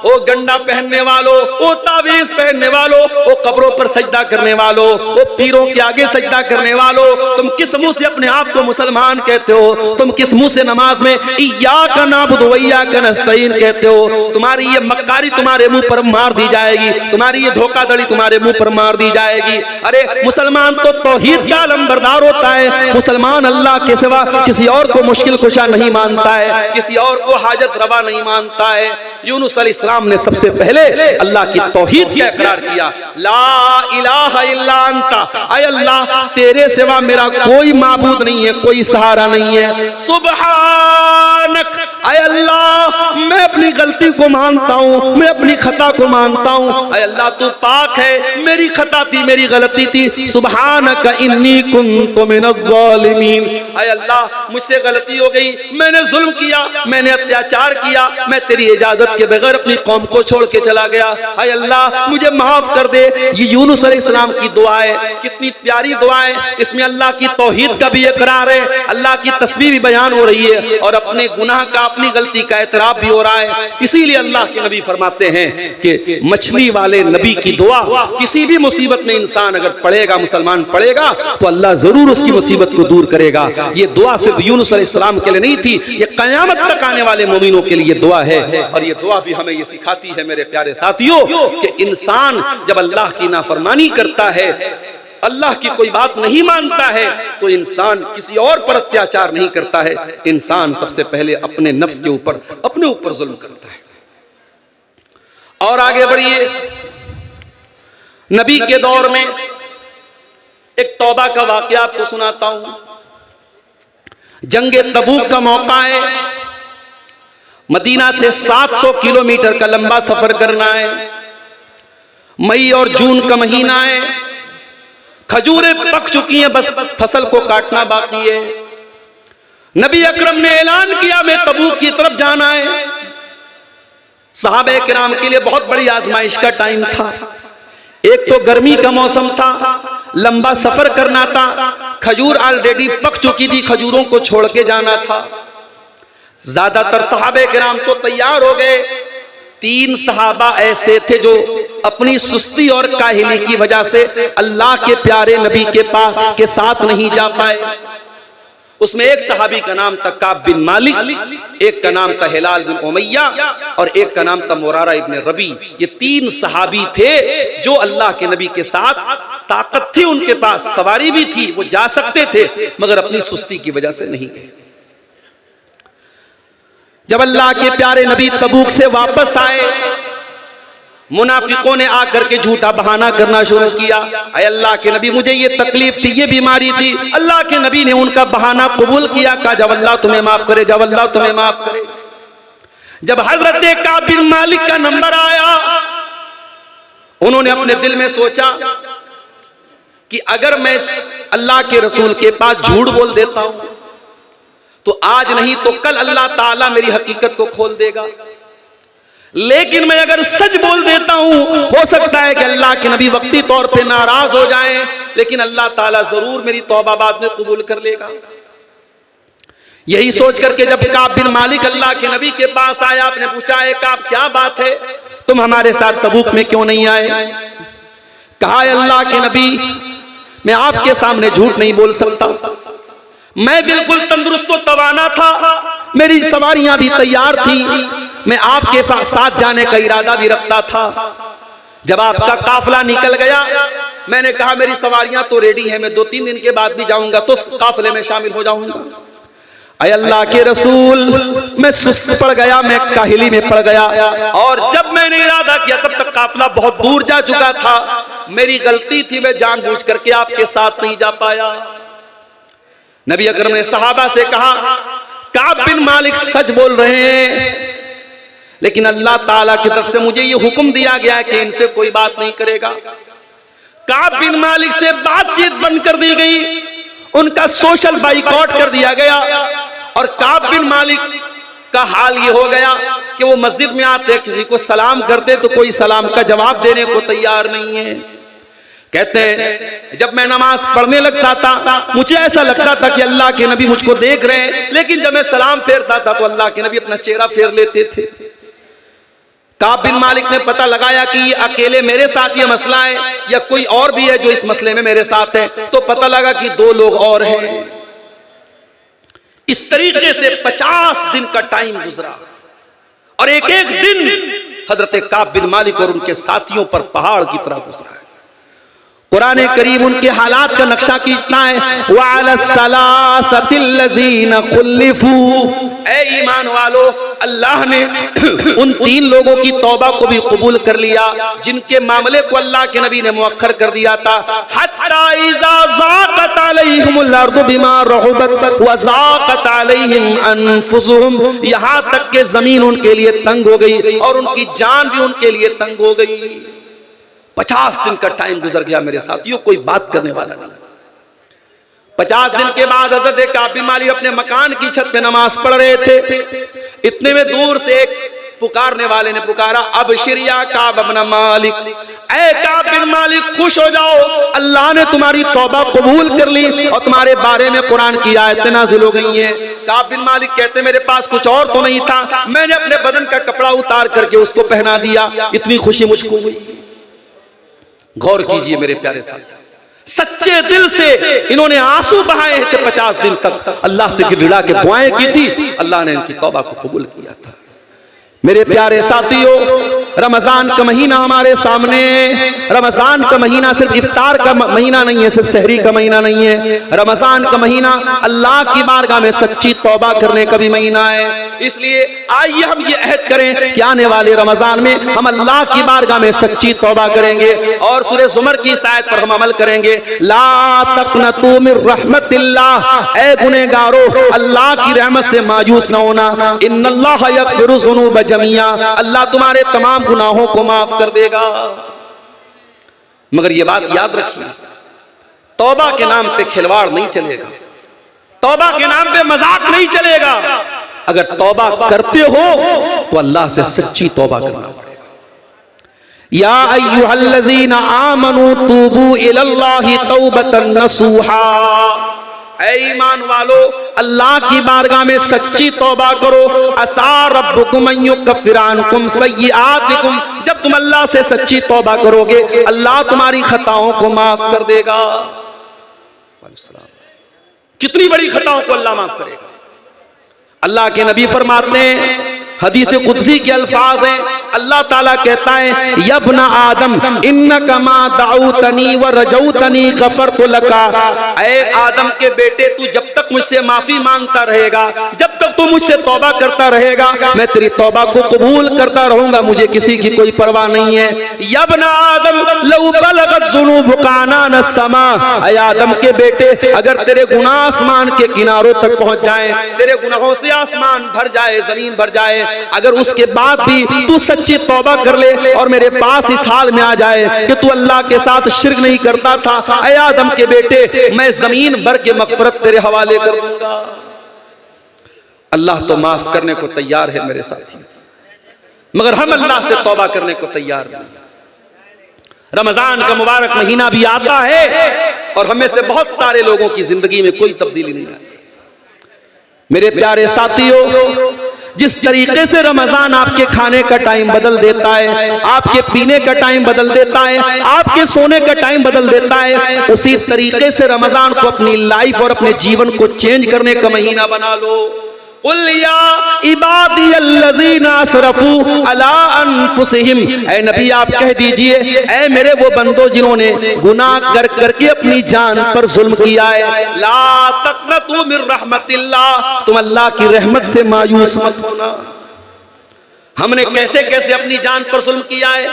ओ गंडा पहनने वालों, ओ तावीज पहनने वालों, ओ कब्रों पर सजदा करने वालों, ओ पीरों के आगे सजदा करने वालों, तुम किस मुंह से अपने आप को मुसलमान कहते हो? तुम किस मुंह से नमाज में इय्याका नअबुदु व इय्याका नस्तईन कहते हो? तुम्हारी ये मक्कारी तुम्हारे मुंह पर मार दी जाएगी, तुम्हारी ये धोखाधड़ी तुम्हारे मुंह पर मार दी जाएगी। अरे मुसलमान तो तौहीद का अलमबरदार होता है। मुसलमान अल्लाह के सिवा किसी और को मुश्किल कुशा नहीं मानता है, किसी और को हाजत रवा नहीं मानता है। यूनुस अलैहिस्सलाम ने सबसे पहले अल्लाह की तौहीद का इकरार किया। ला इलाहा इल्ला अंता, ऐ अल्लाह तेरे सिवा मेरा कोई माबूद नहीं है, कोई सहारा नहीं है। सुब्हानक, ऐ अल्लाह मैं अपनी गलती को मानता हूँ, मैं अपनी खता को मानता हूँ। ऐ अल्लाह तू पाक है, मेरी खता थी, मेरी गलती थी। सुब्हानक इन्नी कुन्तु मिनज़्ज़ालिमीन, ऐ अल्लाह मुझसे गलती हो गई, मैंने जुल्म किया, मैंने अत्याचार किया, मैं तेरी इजाजत के बगैर अपनी कौम को छोड़ के चला गया। ऐ अल्लाह मुझे माफ कर दे। ये यूनुस अलैहिस्सलाम की दुआ है, कितनी प्यारी दुआ है। इसमें अल्लाह की तौहीद का भी इकरार है, अल्लाह की तस्बीह भी बयान हो रही है और अपने गुनाह का, अपनी गलती का एतराफ भी हो रहा है। इसीलिए अल्लाह के नबी फरमाते हैं कि मछली वाले नबी की दुआ किसी भी मुसीबत में इंसान अगर पढ़ेगा, मुसलमान पढ़ेगा, तो अल्लाह जरूर उसकी मुसीबत को दूर करेगा। ये दुआ सिर्फ यूनुस अलैहिस्सलाम के लिए नहीं थी, ये क़यामत तक आने वाले मोमिनों के लिए दुआ है। और ये दुआ भी हमें ये सिखाती है मेरे प्यारे साथियों कि इंसान जब अल्लाह की नाफरमानी करता है, अल्लाह की कोई बात नहीं मानता है, तो इंसान किसी और पर अत्याचार नहीं करता है, इंसान सबसे पहले अपने नफ्स के ऊपर, अपने ऊपर जुल्म करता है। और आगे बढ़िए, नबी के दौर में एक तौबा का वाकया आपको सुनाता हूं। जंगे तबूक का मौका है, मदीना से 700 किलोमीटर का लंबा सफर करना है, मई और जून का महीना है, खजूरें पक चुकी हैं, बस फसल को काटना बाकी है। नबी अकरम ने ऐलान किया मैं तबूक की तरफ जाना है। सहाबे किराम के लिए बहुत बड़ी आजमाइश का टाइम था। एक तो गर्मी का मौसम था, लंबा सफर करना था, खजूर ऑलरेडी पक चुकी थी, खजूरों को छोड़ के जाना था। ज्यादातर सहाबे किराम तो तैयार हो गए। 3 सहाबा ऐसे थे जो अपनी सुस्ती और काहिली की वजह से अल्लाह के प्यारे नबी के पास के साथ नहीं जा पाए। उसमें एक सहाबी का नाम था काब बिन मालिक, एक का नाम था हिलाल बिन उमैया और एक का नाम था मुरारा इब्न रबी। ये 3 सहाबी थे जो अल्लाह के नबी के साथ, ताकत थी उनके पास, सवारी भी थी, वो जा सकते थे, मगर अपनी सुस्ती की वजह से नहीं गए। जब अल्लाह के प्यारे नबी तबूक से वापस आए, मुनाफिकों ने आकर के झूठा बहाना करना शुरू किया। ऐ अल्लाह के नबी मुझे ये तकलीफ थी, ये बीमारी थी। अल्लाह के नबी ने उनका बहाना कबूल किया, कहा जब अल्लाह तुम्हें माफ करे, जब अल्लाह तुम्हें माफ करे। जब हजरत काब बिन मालिक का नंबर आया, उन्होंने अपने दिल में सोचा कि अगर मैं अल्लाह के रसूल के पास झूठ बोल देता हूं तो आज नहीं तो कल अल्लाह ताला मेरी हकीकत को खोल देगा, लेकिन मैं अगर सच बोल देता हूं, हो सकता है कि अल्लाह के नबी वक्ती तौर पे नाराज हो जाएं, लेकिन अल्लाह ताला जरूर मेरी तौबा बाद में कबूल कर लेगा। यही सोच करके जब काब बिन मालिक अल्लाह के नबी के पास आया, आपने पूछा है काब क्या बात है, तुम हमारे साथ तबूक में क्यों नहीं आए? कहा अल्लाह के नबी मैं आपके सामने झूठ नहीं बोल सकता, मैं बिल्कुल तंदुरुस्त और तवाना था, मेरी सवारियां भी तैयार थी, मैं आपके साथ जाने का इरादा भी रखता था। जब आपका काफिला निकल गया, मैंने कहा मेरी सवारियां तो रेडी है, मैं 2-3 दिन के बाद भी जाऊंगा तो काफिले में शामिल हो जाऊंगा। ऐ अल्लाह के रसूल मैं सुस्त पड़ गया, मैं काहिली में पड़ गया, और जब मैंने इरादा किया तब तक काफिला बहुत दूर जा चुका था, मेरी गलती थी, मैं जानबूझ करके आपके साथ नहीं जा पाया। नबी अकरम ने सहाबा से कहा काब बिन मालिक सच बोल रहे हैं, लेकिन अल्लाह ताला की तरफ से मुझे ये हुक्म दिया गया है कि इनसे कोई बात नहीं करेगा। काब बिन मालिक से बातचीत बंद कर दी गई, उनका सोशल बाइकआउट कर दिया गया, और काब बिन मालिक का हाल ये हो गया कि वो मस्जिद में आते, किसी को सलाम करते तो कोई सलाम का जवाब देने को तैयार नहीं है। कहते हैं जब मैं नमाज पढ़ने लगता था मुझे ऐसा लगता था कि अल्लाह के नबी मुझको देख रहे हैं, लेकिन जब मैं सलाम फेरता था तो अल्लाह के नबी अपना चेहरा फेर लेते थे। काब बिन मालिक ने पता लगाया कि ये अकेले मेरे साथ ये मसला है या कोई और भी है जो इस मसले में मेरे साथ है, तो पता लगा कि 2 लोग और हैं। इस तरीके से 50 दिन का टाइम गुजरा और एक एक दिन हजरत काब बिन मालिक और उनके साथियों पर पहाड़ की तरह गुजरा है। कुरान करीम उनके हालात का नक्शा खींचता है, ऐ ईमान वालो, अल्लाह ने उन 3 लोगों की तौबा को भी कबूल कर लिया जिनके मामले को अल्लाह के नबी ने मुअख्खर कर दिया था। हत्ता इज़ा ज़ाक़त अलैहिमुल अर्दु बिमा रहबत व ज़ाक़त अलैहिम अनफुसुहुम, यहाँ तक के जमीन उनके लिए तंग हो गई और उनकी जान भी उनके लिए तंग हो गई। 50 दिन का टाइम गुजर गया मेरे साथियों, कोई बात करने वाला नहीं। 50 दिन के बाद हज़रत काब बिन मालिक अपने मकान की छत पे नमाज पढ़ रहे थे। इतने में दूर से एक पुकारने वाले ने पुकारा, अबशिर या काब बिन मालिक, ऐ काब बिन मालिक खुश हो जाओ, अल्लाह ने तुम्हारी तौबा कबूल कर ली और तुम्हारे बारे में कुरान की आयतें नाज़िल हो गई हैं। काब बिन मालिक कहते मेरे पास कुछ और तो नहीं था, मैंने अपने बदन का कपड़ा उतार करके उसको पहना दिया, इतनी खुशी मुझको हुई। गौर कीजिए मेरे प्यारे साथ, सच्चे दिल से इन्होंने आंसू बहाए थे। 50 दिन तक अल्लाह से गिड़गिड़ा के दुआएं की थी, अल्लाह ने इनकी तौबा को कबूल किया था। मेरे प्यारे साथियों, रमजान का महीना हमारे सामने। रमजान का महीना सिर्फ इफ्तार का महीना नहीं है, सिर्फ सहरी का महीना नहीं है। रमजान का महीना अल्लाह की बारगाह में सच्ची तौबा करने का भी महीना है। इसलिए आइए हम ये अहद करें कि आने वाले रमजान में हम अल्लाह की बारगाह में सच्ची तौबा करेंगे और सूरह ज़ुमर की इस आयत पर हम अमल करेंगे। ला तक़नतू मिर रहमतिल्लाह, ऐ गुनहगारो अल्लाह की रहमत से मायूस न होना। इन्नल्लाह यग़फिरु ज़ुनूब जमिया, अल्लाह तुम्हारे तमाम गुनाहों को माफ कर देगा। मगर ये बात याद रखिए, तौबा के नाम पे खिलवाड़ नहीं चलेगा, तौबा के नाम पे मजाक नहीं चलेगा। अगर तौबा करते हो तो अल्लाह से सच्ची तौबा करना पड़ेगा। या अय्युहल्लज़ीना आमनू तूबू इलल्लाहि तौबतन नसूहा, ऐ ईमान वालो अल्लाह की बारगाह में सच्ची तौबा करो। असा रब्बुकुम अन युकफ्फिरा अन्कुम सय्यिआतिकुम, जब तुम अल्लाह से सच्ची तौबा करोगे अल्लाह तुम्हारी खताओं को माफ कर देगा। कितनी बड़ी खताओं को अल्लाह माफ करेगा। अल्लाह के नबी फरमाते हैं, हदीस कुदसी के अल्फाज हैं, अल्लाह ताला कहता है यब्ना आदम इन्नका मा दाऊतनी व रजौतनी गफरतु लका, ऐ आदम के बेटे तू जब तक मुझसे माफी मांगता रहेगा, जब तक तू मुझसे तौबा करता रहेगा, मैं तेरी तौबा को कबूल करता रहूंगा, मुझे किसी की कोई परवाह नहीं है। यब्ना आदम लौ बलगत ज़ुनूबुका अनान समा, ऐ आदम के बेटे अगर तेरे गुनाह आसमान के किनारों तक पहुंच जाए, तेरे गुनाहों से आसमान भर जाए, जमीन भर जाए, अगर उसके बाद भी तू सच्ची तौबा कर ले और मेरे पास इस हाल में आ जाए कि तू अल्लाह के साथ शिर्क नहीं करता था, ऐ आदम के बेटे मैं जमीन भर के मग़फ़िरत तेरे हवाले कर दूंगा। अल्लाह तो माफ करने को तैयार है मेरे साथी, मगर हम अल्लाह से तौबा करने को तैयार नहीं। रमजान का मुबारक महीना भी आता है और हमें से बहुत सारे लोगों की जिंदगी में कोई तब्दीली नहीं आती। मेरे प्यारे साथियों, जिस तरीके से रमजान आपके खाने का टाइम बदल देता है, आपके पीने का टाइम बदल देता है, आपके सोने का टाइम बदल देता है, उसी तरीके से रमजान को अपनी लाइफ और अपने जीवन को चेंज करने का महीना बना लो। कुल या इबादियल्लज़ीना असरफू अला अनफुसिहिम, ऐ नबी आप कह दीजिए, ऐ मेरे वो बंदो जिन्होंने गुनाह कर करके अपनी जान पर जुल्म किया है, ला तक़नतू मिर रहमतिल्लाह, तुम अल्लाह की रहमत से मायूस मत होना। हमने कैसे कैसे अपनी जान पर जुल्म किया है।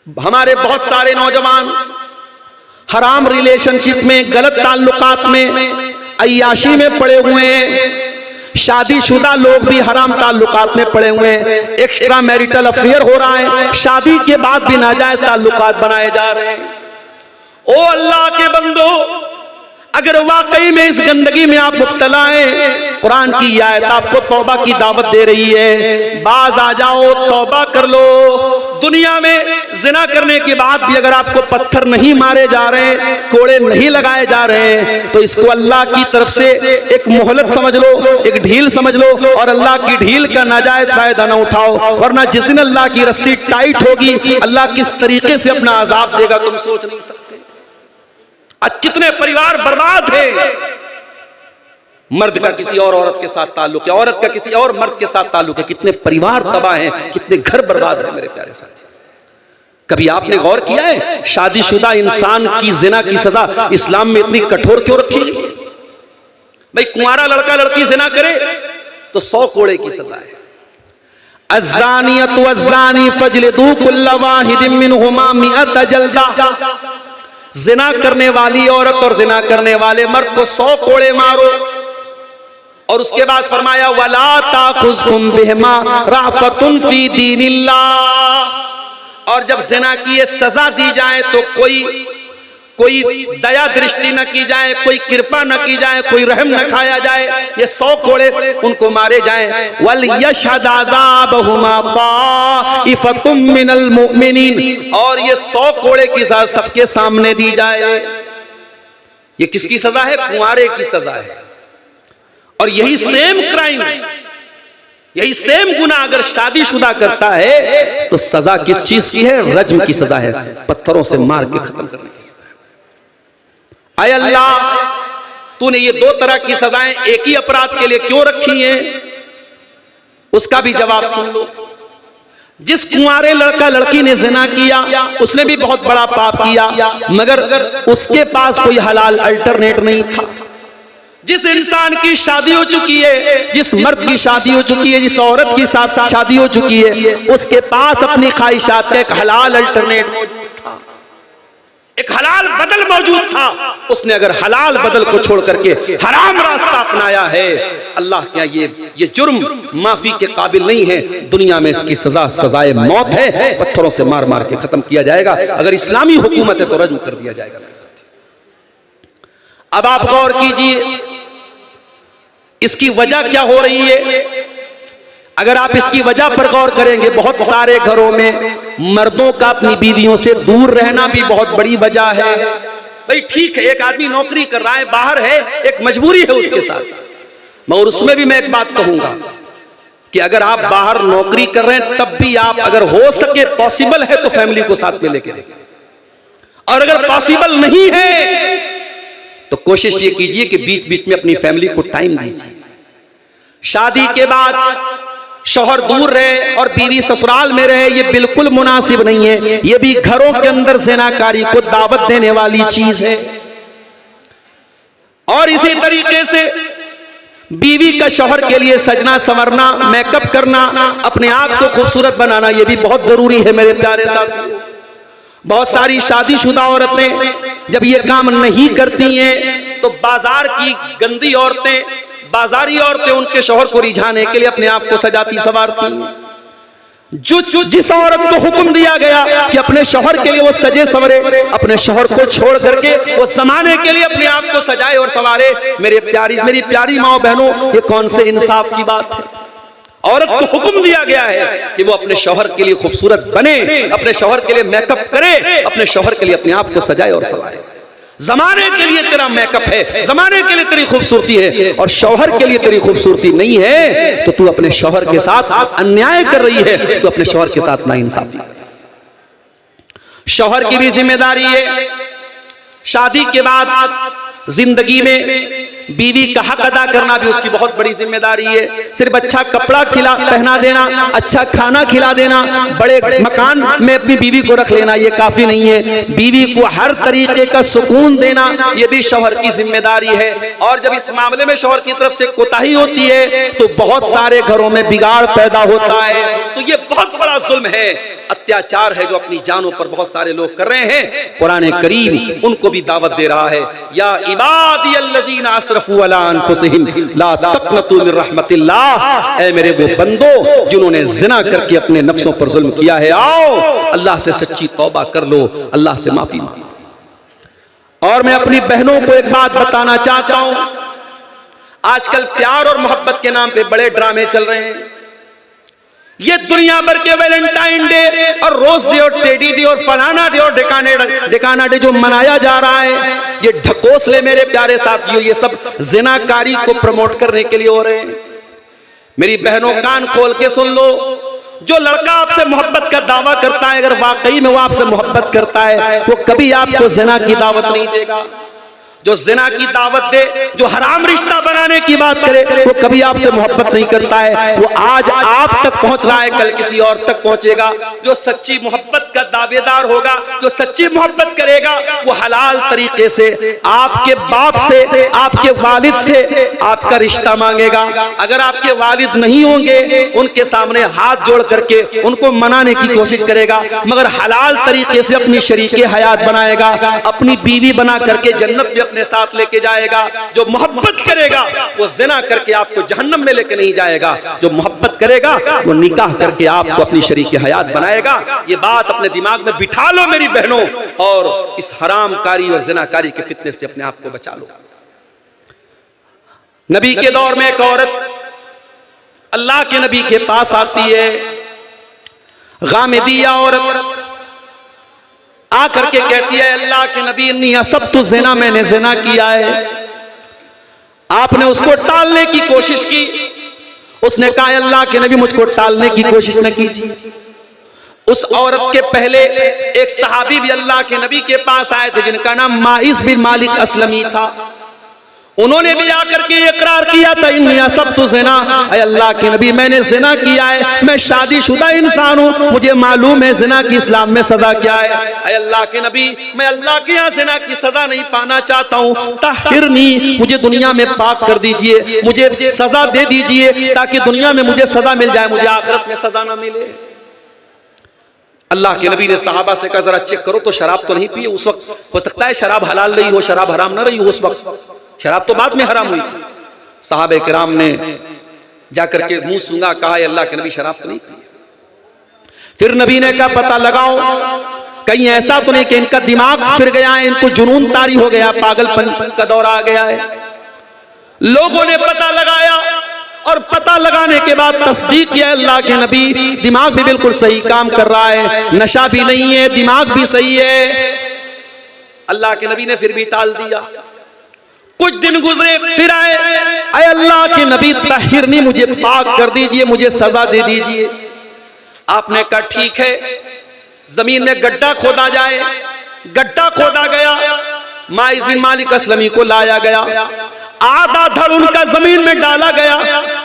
हमारे बहुत सारे नौजवान हराम रिलेशनशिप में, गलत ताल्लुकात में, अय्याशी में पड़े हुए हैं। शादीशुदा लोग भी हराम ताल्लुकात में पड़े हुए हैं। एक्स्ट्रा मैरिटल अफेयर हो रहा है, शादी के बाद भी नाजायज ताल्लुकात बनाए जा रहे हैं। ओ अल्लाह के बंदो, अगर वाकई में इस गंदगी में आप मुब्तला हैं, कुरान की आयत आपको तौबा की दावत दे रही है। बाज आ जाओ, तौबा कर लो। दुनिया में जिना करने के बाद भी अगर आपको पत्थर नहीं मारे जा रहे, कोड़े नहीं लगाए जा रहे, तो इसको अल्लाह की तरफ से एक मोहलत समझ लो, एक ढील समझ लो, और अल्लाह की ढील का नाजायज फायदा ना उठाओ, वरना जिस दिन अल्लाह की रस्सी टाइट होगी, अल्लाह किस तरीके से अपना अजाब देगा तुम सोच नहीं सकते। आज कितने परिवार बर्बाद हैं। मर्द का किसी और औरत के साथ ताल्लुक है, औरत का किसी और मर्द के साथ ताल्लुक है, कितने परिवार तबाह हैं, कितने घर बर्बाद हैं मेरे प्यारे साथी। कभी आपने गौर किया है शादीशुदा इंसान की जिना की सजा इस्लाम में इतनी कठोर क्यों रखी गई? भाई कुंवारा लड़का लड़की जिना करे तो 100 कोड़े की सजा है। अज़्ज़ानियतु वज़्ज़ानी फजलिदू कुल्ल वाहिदिन मिनहुमा मिअत जल्दा। जिना करने वाली औरत और जिना करने वाले मर्द को 100 कोड़े मारो। और उसके बाद फरमाया वला ताखुज़कुम बिहिमा राफ़तुन फी दीनिल्लाह। और जब जिना की ये सजा दी जाए तो कोई दया दृष्टि न की जाए, कोई कृपा न की जाए, कोई रहम न खाया जाए, ये 100 कोड़े उनको मारे जाएं। वल यशहद अज़ाबहुमा ताइफ़तुम मिनल मुमिनीन। और ये 100 कोड़े की सजा सबके सामने दी जाए। ये किसकी सजा है? कुंवारे की सजा है। और यही सेम क्राइम, यही सेम गुनाह अगर शादीशुदा करता है तो सजा किस चीज की है? रज्म की सजा है, पत्थरों से मार के खत्म करने की सजा है। आय अल्लाह, तूने ये 2 तरह की सजाएं एक ही अपराध के लिए क्यों रखी हैं? उसका भी जवाब सुन लो। जिस कुंवारे लड़का लड़की ने जिना किया उसने भी बहुत बड़ा पाप किया, मगर उसके पास कोई हलाल अल्टरनेट नहीं था। जिस इंसान की शादी हो चुकी है, जिस मर्द की शादी हो चुकी है, जिस औरत की साथ शादी हो चुकी है, उसके पास अपनी ख्वाहिशात का एक हलाल अल्टरनेट मौजूद था, एक हलाल बदल मौजूद था। उसने अगर हलाल बदल को छोड़ करके हराम रास्ता अपनाया है, अल्लाह क्या ये जुर्म माफी के काबिल नहीं है। दुनिया में इसकी सजा सजाए मौत है, पत्थरों से मार मार के खत्म किया जाएगा। अगर इस्लामी हुकूमत है तो रज्म कर दिया जाएगा। अब आप गौर कीजिए इसकी वजह क्या हो रही है। अगर आप इसकी वजह पर गौर करेंगे, बहुत सारे घरों में मर्दों का अपनी बीवियों से दूर रहना भी बहुत बड़ी वजह है। भाई ठीक है, एक आदमी नौकरी कर रहा है, बाहर है, एक मजबूरी है उसके साथ, मगर उसमें भी मैं एक बात कहूंगा कि अगर आप बाहर नौकरी कर रहे हैं तब भी आप अगर हो सके पॉसिबल है तो फैमिली को साथ में लेके रखें, और अगर पॉसिबल नहीं है तो कोशिश ये कीजिए कि बीच बीच में अपनी फैमिली को टाइम दीजिए। शादी के बाद शौहर दूर रहे और बीवी ससुराल में रहे, ये बिल्कुल मुनासिब नहीं है। ये भी घरों के अंदर ज़िनाकारी को दावत देने वाली चीज है। और इसी तरीके से बीवी का शौहर के लिए सजना संवरना, मेकअप करना, अपने आप को खूबसूरत बनाना, ये भी बहुत जरूरी है मेरे प्यारे साथियों। बहुत सारी शादीशुदा औरतें जब ये काम नहीं करती हैं तो बाजार की गंदी औरतें, बाजारी औरतें उनके शौहर को रिझाने के लिए अपने आप को सजाती संवारती हैं। जिस औरत को हुक्म दिया गया कि अपने शौहर के लिए वो सजे संवरे, अपने शौहर को छोड़ करके वो जमाने के लिए अपने आप को सजाए और संवारे, मेरी प्यारी माओ बहनों, ये कौन से इंसाफ की बात है। औरत को हुक्म दिया गया है कि वो अपने शौहर के लिए खूबसूरत बने, अपने शौहर के लिए मेकअप करे, अपने शौहर के लिए अपने आप को सजाए और संवारे। जमाने के लिए तेरा मेकअप है, जमाने के लिए तेरी खूबसूरती है, और शौहर के लिए तेरी खूबसूरती नहीं है तो तू अपने शौहर के साथ अन्याय कर रही है, तो अपने शौहर के साथ नाइंसाफी। शौहर की भी जिम्मेदारी है शादी के बाद जिंदगी में बीवी का हक अदा करना भी उसकी बहुत बड़ी जिम्मेदारी है। सिर्फ अच्छा कपड़ा पहना देना, अच्छा खाना खिला देना, बड़े मकान में अपनी बीवी को रख लेना, ये काफी नहीं है। बीवी को हर तरीके का सुकून देना, ये भी शौहर की जिम्मेदारी है। और जब इस मामले में शौहर की तरफ से कोताही होती है तो बहुत सारे घरों में बिगाड़ पैदा होता है। तो ये बहुत बड़ा जुल्म है, अत्याचार है जो अपनी जानों पर बहुत सारे लोग कर रहे हैं। कुरान करीम उनको भी दावत दे रहा है, या इबादियल्लज़ीना असरफू अला अनफुसिहिम ला तक़नतू मिन रहमतिल्लाह, ऐ मेरे वो बंदो जिन्होंने जिना करके अपने नफ्सों पर जुल्म किया है, आओ अल्लाह से सच्ची तौबा कर लो, अल्लाह से माफी मांगो। और मैं अपनी बहनों को एक बात बताना चाहता हूं, आजकल प्यार और मोहब्बत के नाम पे बड़े ड्रामे चल रहे हैं। ये दुनिया भर के वैलेंटाइन डे और रोज डे और टेडी डे और फलाना डे और ढिकाना डे जो मनाया जा रहा है, ये ढकोसले मेरे प्यारे साथियों, ये सब जिनाकारी को प्रमोट करने के लिए हो रहे हैं। मेरी बहनों, कान खोल के सुन लो, जो लड़का आपसे मोहब्बत का दावा करता है, अगर वाकई में वो आपसे मोहब्बत करता है, वो कभी आपको जिना की दावत नहीं देगा। जो जिना की दावत दे, जो हराम रिश्ता बनाने की बात करे, वो कभी आपसे मोहब्बत नहीं करता है। वो आज आप तक पहुंच रहा है, कल किसी और तक पहुंचेगा। जो सच्ची मोहब्बत का दावेदार होगा, जो सच्ची मोहब्बत करेगा, वो हलाल तरीके से आपके बाप से, आपके वालिद से आपका रिश्ता मांगेगा। अगर आपके वालिद नहीं होंगे, उनके सामने हाथ जोड़ करके उनको मनाने की कोशिश करेगा, मगर हलाल तरीके से अपनी शरीके हयात बनाएगा, अपनी बीवी बना करके जन्नत में अपने साथ लेके जाएगा। जो मोहब्बत करेगा वो जिना करके आपको जहन्नम में लेके नहीं जाएगा। जो मोहब्बत करेगा वो निकाह करके आपको अपनी शरीके हयात बनाएगा। ये बात अपने दिमाग में बिठा लो मेरी बहनों, और इस हरामकारी और जिनाकारी के फितने से अपने आप को बचा लो। नबी के दौर में एक औरत अल्लाह के नबी के पास आती है, गामिदिया औरत आकर के कहती है, अल्लाह के नबी, इन्नी असब्तु ज़िना, मैंने ज़िना किया है। आपने उसको टालने की कोशिश की। उसने कहा, अल्लाह के नबी, मुझको टालने की कोशिश न कीजिए। उस औरत के पहले एक सहाबी भी अल्लाह के नबी के पास आए थे, जिनका नाम माइस बिन मालिक असलमी था। उन्होंने भी आकर के इकरार किया था, इन्नी असब्तु ज़िना, ऐ अल्लाह के नबी, मैंने ज़िना किया है, मैं शादीशुदा इंसान हूँ, मुझे मालूम है ज़िना की इस्लाम में सजा क्या है। ऐ अल्लाह के नबी, मैं अल्लाह के यहाँ ज़िना की सजा नहीं पाना चाहता हूँ, तहिरनी, मुझे दुनिया में पाक कर दीजिए, मुझे सजा दे दीजिए, ताकि दुनिया में मुझे सजा मिल जाए, मुझे आखिरत में सजा ना मिले। अल्लाह के नबी ने सहाबा से कहा, जरा चेक करो तो शराब तो नहीं पिए। उस वक्त हो सकता है शराब हलाल रही हो, शराब हराम ना रही हो उस वक्त, शराब तो बाद में हराम हुई थी। साहबे किराम ने जाकर के मुंह सूंघा, कहा, अल्लाह के नबी, शराब तो नहीं पिए। फिर नबी ने कहा, पता लगाओ कहीं ऐसा तो नहीं कि इनका दिमाग फिर गया है, इनको जुनून तारी हो गया, पागलपन का दौर आ गया है। लोगों ने पता लगाया और पता लगाने के बाद तस्दीक किया, अल्लाह के नबी, दिमाग भी बिल्कुल सही काम कर रहा है, नशा भी नहीं है, दिमाग भी सही है। अल्लाह के नबी ने फिर भी टाल दिया। कुछ दिन गुजरे, फिर आए, अय अल्लाह के नबी, तहिरनी, मुझे पाक कर दीजिए, मुझे सजा दे दीजिए। आपने कहा, ठीक है, जमीन में गड्ढा खोदा जाए। गड्ढा खोदा गया, माइस बिन मालिक असलमी को लाया गया, आधा धड़ उनका जमीन में डाला गया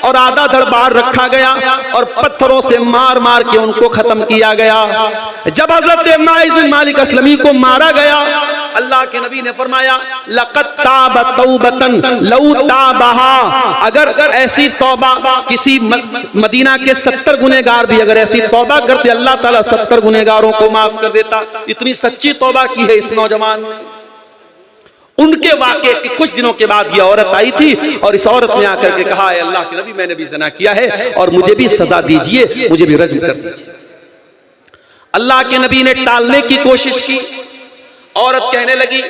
और आधा धड़ बाहर रखा गया और पत्थरों से मार मार के उनको खत्म किया गया। जब हजरत माइस बिन मालिक असलमी को मारा गया, अल्लाह के नबी ने फरमाया, लक़द ताब तौबतन लौ ताबहा, अगर ऐसी तौबा किसी मदीना के 70 गुनहगार भी अगर ऐसी तौबा करते, अल्लाह ताला 70 गुनहगारों को माफ कर देता। इतनी सच्ची तौबा की है इस नौजवान ने। उनके वाक़े के कुछ दिनों के बाद यह औरत आई थी और इस औरत ने आकर के कहा, अल्लाह के नबी, मैंने भी ज़िना किया है और मुझे भी सजा दीजिए, मुझे भी रज्म कर दीजिए। अल्लाह के नबी ने टालने की कोशिश की। औरत कहने लगी,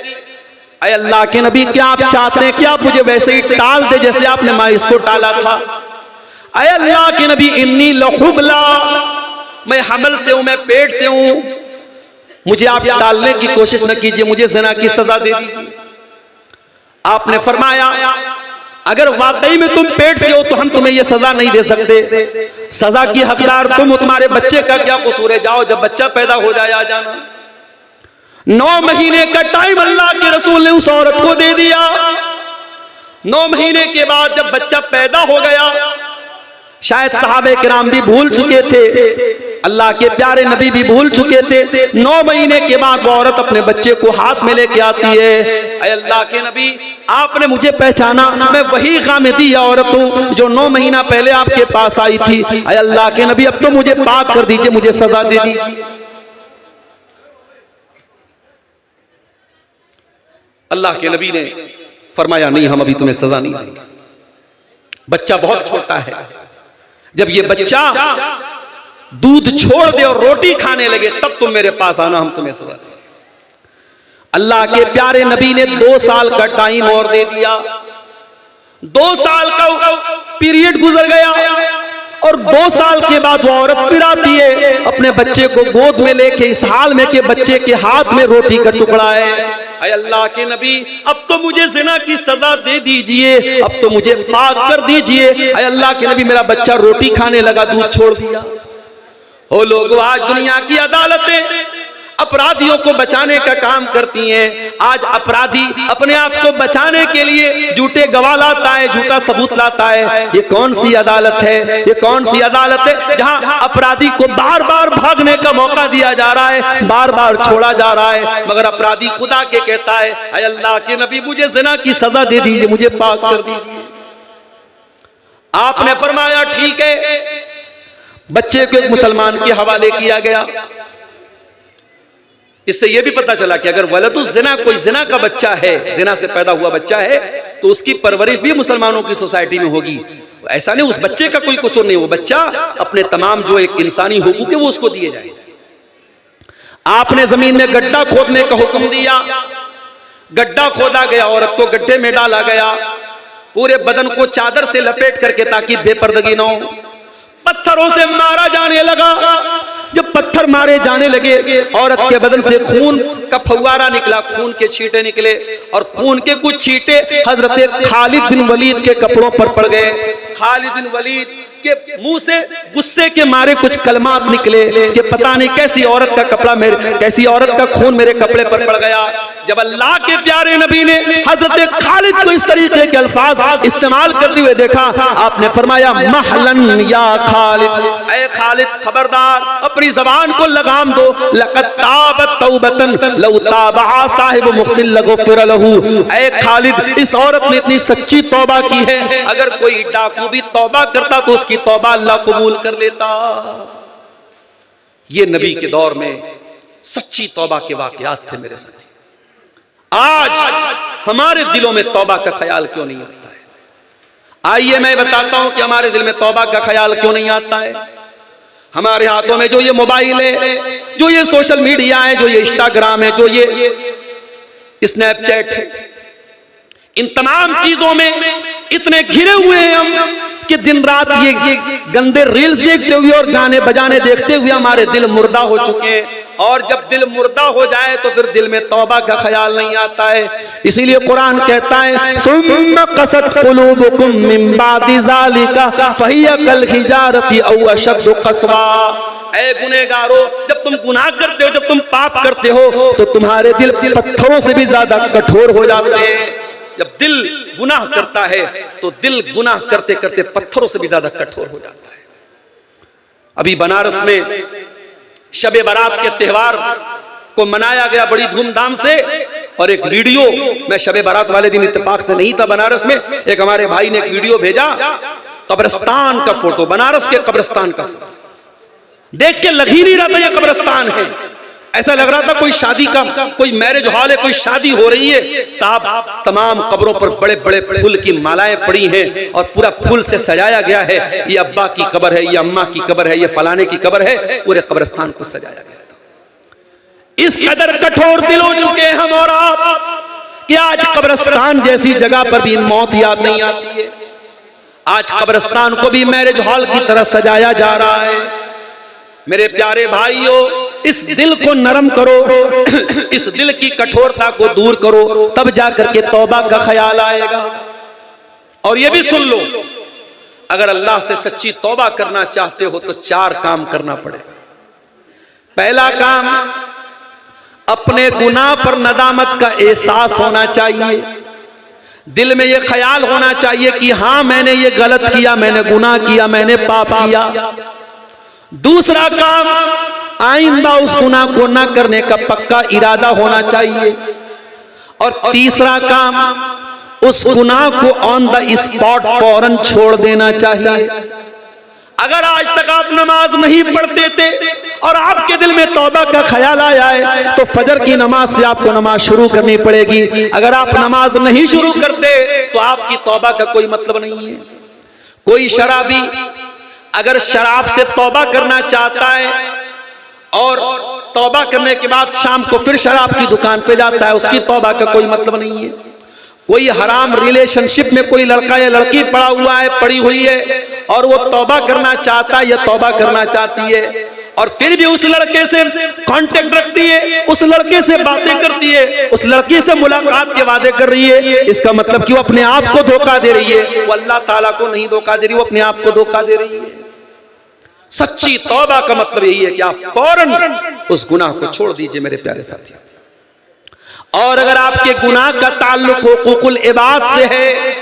अय अल्लाह के नबी, क्या आप चाहते हैं कि आप मुझे वैसे ही टाल दे जैसे आपने माइस को टाला था? अय अल्लाह के नबी, इन्नी लहुबला, मैं हमल से हूं, मैं पेट से हूं, मुझे आप टालने की कोशिश न कीजिए, मुझे ज़िना की सजा दे दीजिए। आपने फरमाया, अगर वाकई में तुम पेट से हो तो हम तुम्हें यह सजा नहीं दे सकते, सजा की हकदार तुम हो, तुम्हारे बच्चे का क्या कसूर है, जाओ जब बच्चा पैदा हो जाए आ जाना। 9 महीने का टाइम अल्लाह के रसूल ने उस औरत को दे दिया। 9 महीने के बाद जब बच्चा पैदा हो गया, शायद सहाबे किराम भी भूल चुके थे, अल्लाह के प्यारे नबी भी भूल चुके थे। 9 महीने के बाद वो औरत अपने बच्चे को हाथ में लेके आती है, ऐ अल्लाह के नबी, आपने मुझे पहचाना, मैं वही गामिदी औरत हूँ जो 9 महीना पहले आपके पास आई थी। ऐ अल्लाह के नबी, अब तो मुझे पाक कर दीजिए, मुझे सजा दे दीजिए। अल्लाह के नबी ने फरमाया, नहीं, हम अभी तुम्हें सजा नहीं देंगे, बच्चा बहुत छोटा है। जब ये बच्चा दूध छोड़ दे और रोटी खाने लगे तब तुम मेरे पास आना, हम तुम्हें सजा देंगे। अल्लाह के प्यारे नबी ने 2 साल का टाइम और दे दिया। 2 साल का पीरियड गुजर गया और 2 साल के बाद वो औरत फिर आती है अपने बच्चे को गोद में लेके, इस हाल में कि बच्चे के हाथ में रोटी का टुकड़ा है। अय अल्लाह के नबी, अब तो मुझे ज़िना की सजा दे दीजिए, अब तो मुझे पाक कर दीजिए। अय अल्लाह के नबी, मेरा बच्चा रोटी खाने लगा, दूध छोड़ दिया। ओ लोगों, आज दुनिया की अदालतें अपराधियों को बचाने का काम करती हैं। आज अपराधी अपने आप को बचाने के लिए झूठे गवाह लाता है, झूठा सबूत लाता है। ये कौन सी अदालत है? ये कौन सी अदालत है जहां अपराधी को बार बार भागने का मौका दिया जा रहा है, बार बार छोड़ा जा रहा है, मगर अपराधी खुदा के कहता है अय अल्लाह के नबी, मुझे ज़िना की सजा दे दीजिए, मुझे पाक कर दीजिए। आपने फरमाया ठीक है। बच्चे को एक मुसलमान के हवाले किया गया। इससे यह भी पता चला कि अगर वलदुज़ ज़िना, कोई ज़िना का बच्चा है, ज़िना से पैदा हुआ बच्चा है, तो उसकी परवरिश भी मुसलमानों की सोसाइटी में होगी। ऐसा नहीं उस बच्चे का कोई कसूर नहीं, वो बच्चा अपने तमाम जो एक इंसानी हुकूक है वो उसको दिए जाए। आपने जमीन में गड्ढा खोदने का हुक्म दिया, गड्ढा खोदा गया, औरत को गड्ढे में डाला गया, पूरे बदन को चादर से लपेट करके ताकि बेपर्दगी न हो। पत्थरों से मारा जाने लगा। जब पत्थर मारे जाने लगे, औरत के बदन से खून का फव्वारा निकला, खून के छींटे निकले और खून के कुछ छींटे हजरत खालिद बिन वलीद के कपड़ों पर पड़ गए। खालिद बिन वलीद के मुंह से गुस्से के मारे कुछ कलमात निकले कि पता नहीं कैसी औरत का कपड़ा मेरे, कैसी औरत का खून मेरे कपड़े पर पड़ गया। जब अल्लाह के प्यारे नबी ने हजरत खालिद को इस तरीके के अल्फाज इस्तेमाल करते हुए देखा, आपने फरमाया महलन या खालिद, ऐ खालिद खबरदार, अपनी जबान को लगाम दो। लक़द ताबत तौबतन लौ ताबहा साहिब मुहसिन लगफिर लहू, ऐ खालिद, इस औरत ने इतनी सच्ची तौबा की है, अगर कोई डाकू भी तौबा करता तो उसकी तौबा अल्लाह कबूल कर लेता। ये नबी के दौर में सच्ची तौबा के वाकयात थे मेरे साथ। आज हमारे दिलों में तौबा का ख्याल क्यों नहीं आता है? आइए मैं बताता हूं कि हमारे दिल में तौबा का ख्याल क्यों नहीं आता है। हमारे हाथों में जो ये मोबाइल है, जो ये सोशल मीडिया है, जो ये इंस्टाग्राम है, जो ये स्नैपचैट है, इन तमाम चीजों में इतने घिरे हुए हैं हम कि दिन रात ये गंदे रील्स देखते हुए और गाने बजाने देखते हुए हमारे दिल मुर्दा हो चुके हैं। और जब दिल मुर्दा हो जाए तो फिर दिल में तौबा का ख्याल नहीं आता है। इसीलिए कुरान कहता है सुम्मा क़सत क़ुलूबुकुम मिन बादि ज़ालिका फ़हिया कल हिजारति औ अशद्दु क़स्वा। ऐ गुनहगारो, जब तुम गुनाह करते हो, जब तुम पाप करते हो, तो तुम्हारे दिल पत्थरों से भी ज्यादा कठोर हो जाते हैं। जब दिल गुनाह करता है तो दिल गुनाह करते करते पत्थरों से भी ज्यादा कठोर हो जाता है। अभी बनारस में शबे बारात के त्योहार को मनाया गया बड़ी धूमधाम से, और एक वीडियो, मैं शबे बारात वाले दिन इत्तेफाक से नहीं था बनारस में, एक हमारे भाई ने एक वीडियो भेजा, कब्रिस्तान का फोटो, बनारस के कब्रिस्तान का फोटो। देख के लग ही नहीं रहा था ये कब्रिस्तान है, ऐसा लग रहा था कोई शादी का, कोई मैरिज हॉल है, कोई शादी हो रही है। साहब, तमाम कब्रों पर बड़े बड़े फूल की मालाएं पड़ी हैं और पूरा फूल से सजाया गया है। ये अब्बा की कब्र है, ये अम्मा की कब्र है, ये फलाने की कब्र है, पूरे कब्रिस्तान को सजाया गया था। इस कदर कठोर दिल हो चुके हैं हम और आप कि आज कब्रिस्तान जैसी जगह पर भी मौत याद नहीं आती है। आज कब्रिस्तान को भी मैरिज हॉल की तरह सजाया जा रहा है। मेरे प्यारे भाइयों, इस दिल को नरम करो, इस दिल की कठोरता को दूर करो, तब जाकर के तौबा का ख्याल आएगा। और ये भी सुन लो, अगर अल्लाह से सच्ची तौबा करना चाहते हो तो 4 काम करना पड़ेगा। पहला काम, अपने गुनाह पर नदामत का एहसास होना चाहिए। दिल में ये ख्याल होना चाहिए कि हाँ, मैंने ये गलत किया, मैंने गुनाह किया, मैंने पाप किया। दूसरा काम, आइंदा उस गुनाह को न करने का पक्का इरादा होना चाहिए। और तीसरा काम, उस गुनाह को ऑन द स्पॉट फौरन छोड़ देना चाहिए। अगर आज तक आप नमाज नहीं पढ़ते थे और आपके दिल में तौबा का ख्याल आया है तो फजर की नमाज से आपको नमाज शुरू करनी पड़ेगी। अगर आप नमाज नहीं शुरू करते तो आपकी तौबा का कोई मतलब नहीं है। कोई शराबी अगर शराब से तौबा करना चाहता है और तौबा करने के बाद शाम को फिर शराब की दुकान पे जाता है, उसकी तौबा का कोई मतलब नहीं है। कोई हराम रिलेशनशिप में कोई लड़का या लड़की पड़ा हुआ है, पड़ी हुई है, और वो तौबा करना चाहता है या तौबा करना चाहती है, और फिर भी उस लड़के से कांटेक्ट रखती है, उस लड़के से बातें करती है, उस लड़की से मुलाकात के वादे कर रही है, इसका मतलब कि वो अपने आप को धोखा दे रही है। वो अल्लाह ताला को नहीं धोखा दे रही, वो अपने आप को धोखा दे रही है। सच्ची तौबा का मतलब यही है कि आप फौरन उस गुनाह को छोड़ दीजिए मेरे प्यारे साथियों। और अगर आपके गुनाह का ताल्लुक हुकूकुल इबाद से है,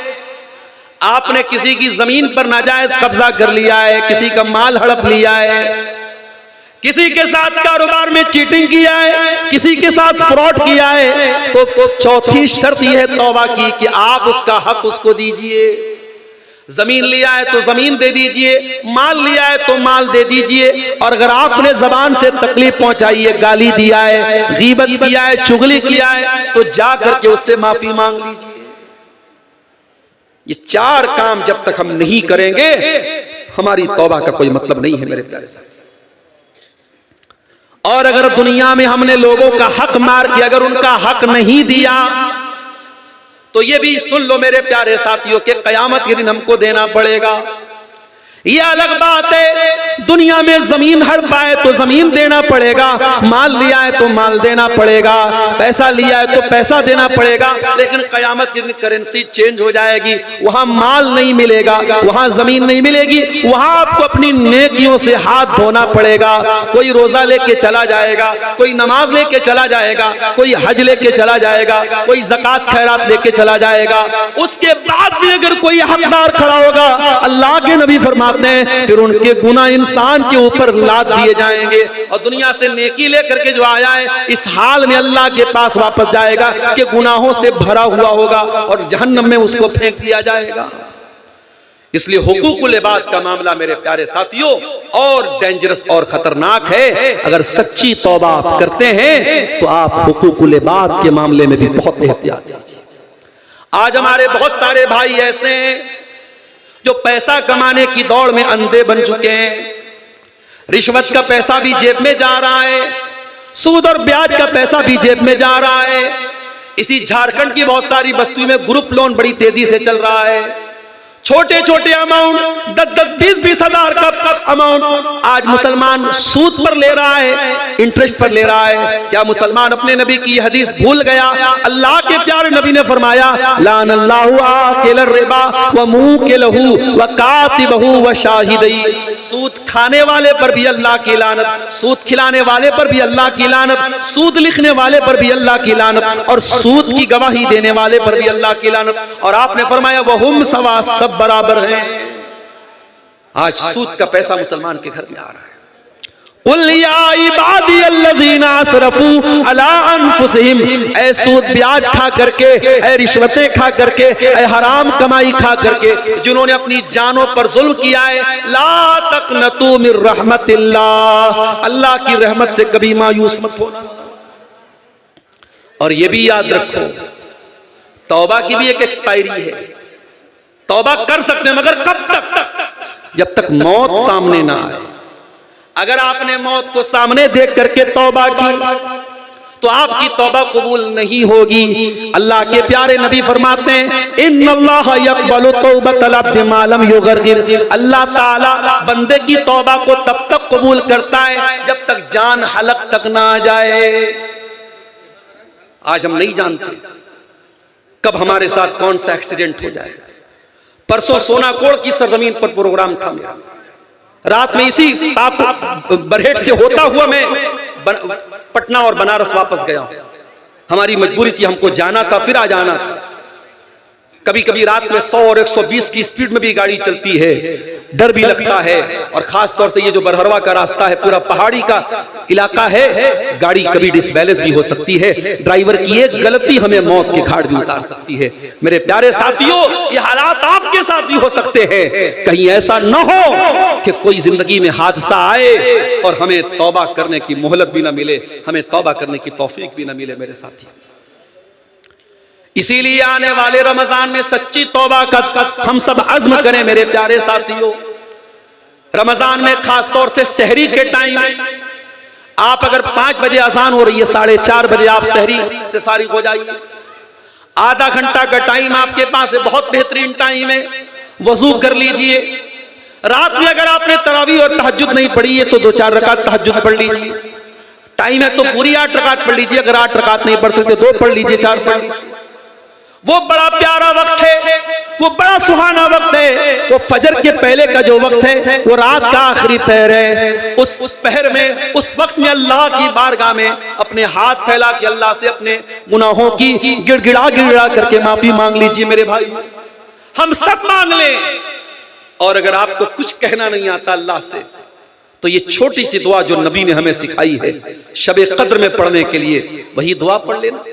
आपने किसी की जमीन पर नाजायज कब्जा कर लिया है, किसी का माल हड़प लिया है, किसी के साथ कारोबार में चीटिंग किया है, किसी के साथ फ्रॉड किया है, तो चौथी शर्त यह है तौबा की कि आप उसका हक उसको दीजिए। जमीन लिया है तो जमीन दे दीजिए, माल लिया है तो माल दे दीजिए, और अगर आपने जबान से तकलीफ पहुंचाई है, गाली दिया है, गीबत किया है, चुगली किया है, तो जा करके उससे माफी मांग लीजिए। ये 4 काम जब तक हम नहीं करेंगे, हमारी तौबा का कोई मतलब नहीं है मेरे प्यारे साथी। और अगर दुनिया में हमने लोगों का हक मार के अगर उनका हक नहीं दिया, तो ये भी सुन लो मेरे प्यारे साथियों के कयामत के दिन हमको देना पड़ेगा। ये अलग बात है, दुनिया में जमीन हड़पा है तो जमीन देना पड़ेगा, माल लिया है तो माल देना पड़ेगा, पैसा लिया है तो पैसा देना पड़ेगा, लेकिन कयामत के दिन करेंसी चेंज हो जाएगी, वहां माल नहीं मिलेगा, वहां जमीन नहीं मिलेगी, वहां आपको अपनी नेकियों से हाथ धोना पड़ेगा। कोई रोजा लेके चला जाएगा, कोई नमाज लेके चला जाएगा, कोई हज लेके चला जाएगा, कोई ज़कात खैरात लेके चला जाएगा, उसके बाद भी अगर कोई हकदार खड़ा होगा, अल्लाह के नबी फरमाते हैं फिर उनके गुनाह इंसान के ऊपर लाद दिए जाएंगे, और दुनिया से नेकी लेकर के जो आया है इस हाल में अल्लाह के पास वापस जाएगा कि गुनाहों से भरा हुआ होगा, और जहन्नम में उसको फेंक दिया जाएगा। इसलिए हुकूकुल इबाद का मामला मेरे प्यारे साथियों और डेंजरस और खतरनाक है। अगर सच्ची तौबा आप करते हैं तो आप हुकूकुल इबाद के मामले में भी बहुत एहतियात कीजिए। आज हमारे बहुत सारे भाई ऐसे हैं जो पैसा कमाने की दौड़ में अंधे बन चुके हैं। रिश्वत का पैसा भी जेब में जा रहा है, सूद और ब्याज का पैसा भी जेब में जा रहा है। इसी झारखंड की बहुत सारी बस्तियों में ग्रुप लोन बड़ी तेजी से चल रहा है। छोटे छोटे अमाउंट 10-10, 20-20 हजार का अमाउंट आज मुसलमान सूद पर ले रहा है, इंटरेस्ट पर ले रहा है। क्या मुसलमान अपने नबी की हदीस भूल गया? अल्लाह के प्यारे नबी ने फरमाया लानल्लाहु आकिल रिबा व मुकिलहु व कातिबहु व शाहिदई। सूद खाने वाले पर भी अल्लाह की लानत, सूद खिलाने वाले पर भी अल्लाह की लानत, सूद लिखने वाले पर भी अल्लाह की लानत, और सूद की गवाही देने वाले पर भी अल्लाह की लानत। और आपने फरमाया वहुम सवा, सब बराबर है। आज सूद का पैसा मुसलमान के घर में आ रहा है। कुल या इबादी अल्लज़ीना असरफू अला अनफुसिहिम, ऐ सूद ब्याज खा करके, ऐ रिश्वतें खा करके, ऐ हराम कमाई खा करके जिन्होंने अपनी जानों पर जुल्म किया है, ला तक़नतू मिर रहमतिल्लाह, अल्लाह की रहमत से कभी मायूस मत होना। और ये भी याद रखो तौबा की भी एक एक्सपायरी है। तौबा कर सकते हैं मगर कब तक? जब तक मौत सामने ना आए। अगर आपने मौत को सामने देख करके तौबा की तो आपकी तौबा कबूल नहीं होगी। अल्लाह के प्यारे नबी फरमाते हैं इन्नल्लाह यक़बलु तौबतल अब्दि मा लम युग़रग़िर, अल्लाह ताला बंदे की तौबा को तब तक कबूल करता है जब तक जान हलक तक ना आ जाए। आज हम नहीं जानते कब हमारे साथ कौन सा एक्सीडेंट हो जाए। परसों सोनाकोड़ की सरजमीन पर प्रोग्राम था मेरा, रात में इसी बरहेट से होता हुआ मैं पटना और बनारस वापस गया। हमारी मजबूरी थी, हमको जाना था फिर आ जाना था। कभी कभी रात में 100 और 120 की स्पीड में भी गाड़ी चलती है, डर भी लगता है। और खास तौर से ये जो बरहरवा का रास्ता है पूरा पहाड़ी का इलाका है, गाड़ी कभी डिसबैलेंस भी हो सकती है। ड्राइवर की एक गलती हमें मौत के घाट भी उतार सकती है। मेरे प्यारे साथियों, ये हालात आपके साथ भी हो सकते हैं। कहीं ऐसा न हो कि कोई जिंदगी में हादसा आए और हमें तौबा करने की मोहलत भी ना मिले, हमें तौबा करने की तौफीक भी ना मिले मेरे साथियों। इसीलिए आने वाले रमजान में सच्ची तौबा का हम सब अज़्म करें मेरे प्यारे साथियों। रमजान में खास तौर से सहरी के टाइम आप अगर 5 बजे अजान हो रही है, 4:30 बजे आप सहरी से फारिग हो जाइए। आधा घंटा का टाइम आपके पास है, बहुत बेहतरीन टाइम है, वजू कर लीजिए। रात में अगर आपने तरावी और तहज्जुद नहीं पढ़ी है तो 2-4 रकात तहज्जुद पढ़ लीजिए। टाइम है तो पूरी 8 रकात पढ़ लीजिए। अगर 8 रकात नहीं पढ़ सकते 2 पढ़ लीजिए, 4 पढ़ लीजिए। वो बड़ा प्यारा वक्त है, वो बड़ा सुहाना वक्त है। वो फजर के पहले का जो वक्त है वो रात का आखिरी पहर है। उस पहर में, उस वक्त में अल्लाह की बारगाह में अपने हाथ फैला के अल्लाह से अपने गुनाहों की गिड़गिड़ा गिड़गिड़ा करके माफी मांग लीजिए। मेरे भाई, हम सब मांग लें। और अगर आपको कुछ कहना नहीं आता अल्लाह से तो ये छोटी सी दुआ जो नबी ने हमें सिखाई है शब कद्र में पढ़ने के लिए, वही दुआ पढ़ लेना।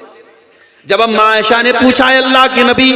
जब अम्मा आयशा ने पूछा है अल्लाह के नबी,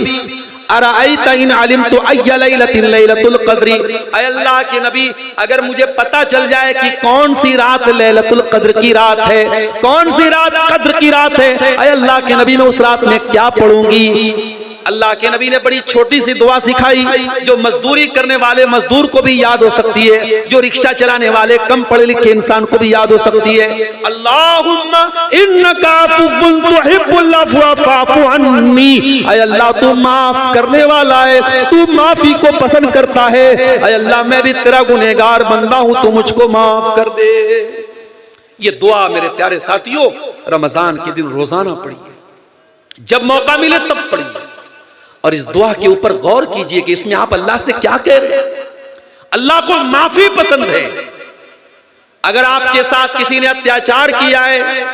अराअयता इन अलिमतु अय्या लैलतिन लैलतुल क़द्री, ऐ अल्लाह के नबी अगर मुझे पता चल जाए कि कौन सी रात लैलतुल क़द्र की रात है, कौन सी रात कद्र की रात है, ऐ अल्लाह के नबी मैं उस रात में क्या पढ़ूंगी। अल्लाह के नबी ने बड़ी छोटी सी दुआ सिखाई जो मजदूरी करने वाले मजदूर को भी याद हो सकती है, जो रिक्शा चलाने वाले कम पढ़े लिखे इंसान को भी याद हो सकती है। अल्लाहुम्मा इन्नका अफ़्वुन तुहिब्बुल अफ़्व फ़अफ़ु अन्नी, ऐ अल्लाह तू माफ करने वाला है, तू माफी को पसंद करता है। ऐ अल्लाह मैं भी तेरा गुनहगार बंदा हूं, तू मुझको माफ कर दे। ये दुआ मेरे प्यारे साथियों रमजान के दिन रोजाना पढ़िए, जब मौका मिले तब पढ़िए। और इस दुआ के ऊपर गौर कीजिए कि इसमें आप अल्लाह से क्या कह रहे हैं। अल्लाह को माफी पसंद है। अगर आपके साथ किसी ने अत्याचार किया है,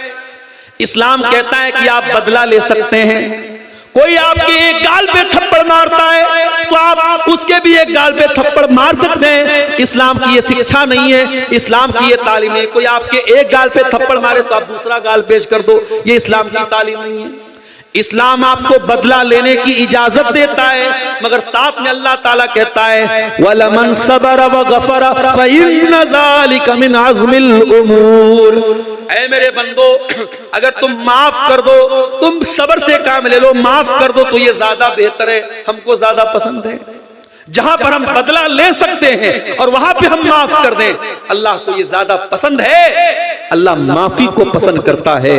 इस्लाम कहता है कि आप बदला ले सकते हैं। कोई आपके एक गाल पे थप्पड़ मारता है तो आप उसके भी एक गाल पे थप्पड़ मार सकते हैं। इस्लाम की ये शिक्षा नहीं है, इस्लाम की ये तालीम नहीं है। कोई आपके एक गाल पे थप्पड़ मारे तो आप दूसरा गाल पेश कर दो, ये इस्लाम की तालीम नहीं है। इस्लाम आपको बदला लेने की इजाजत देता है, मगर साथ में अल्लाह ताला कहता है वलमन सबरा व गफरा फइन्न ज़ालिका मिन अज़्मिल उमूर। ऐ मेरे बंदो, अगर तुम माफ कर दो, तुम सब्र से काम ले लो, माफ कर दो तो ये ज्यादा बेहतर है, हमको ज्यादा पसंद है। जहां पर हम बदला ले सकते हैं और वहां पे हम माफ कर दें, अल्लाह को ये ज्यादा पसंद है। अल्लाह माफी को पसंद करता है।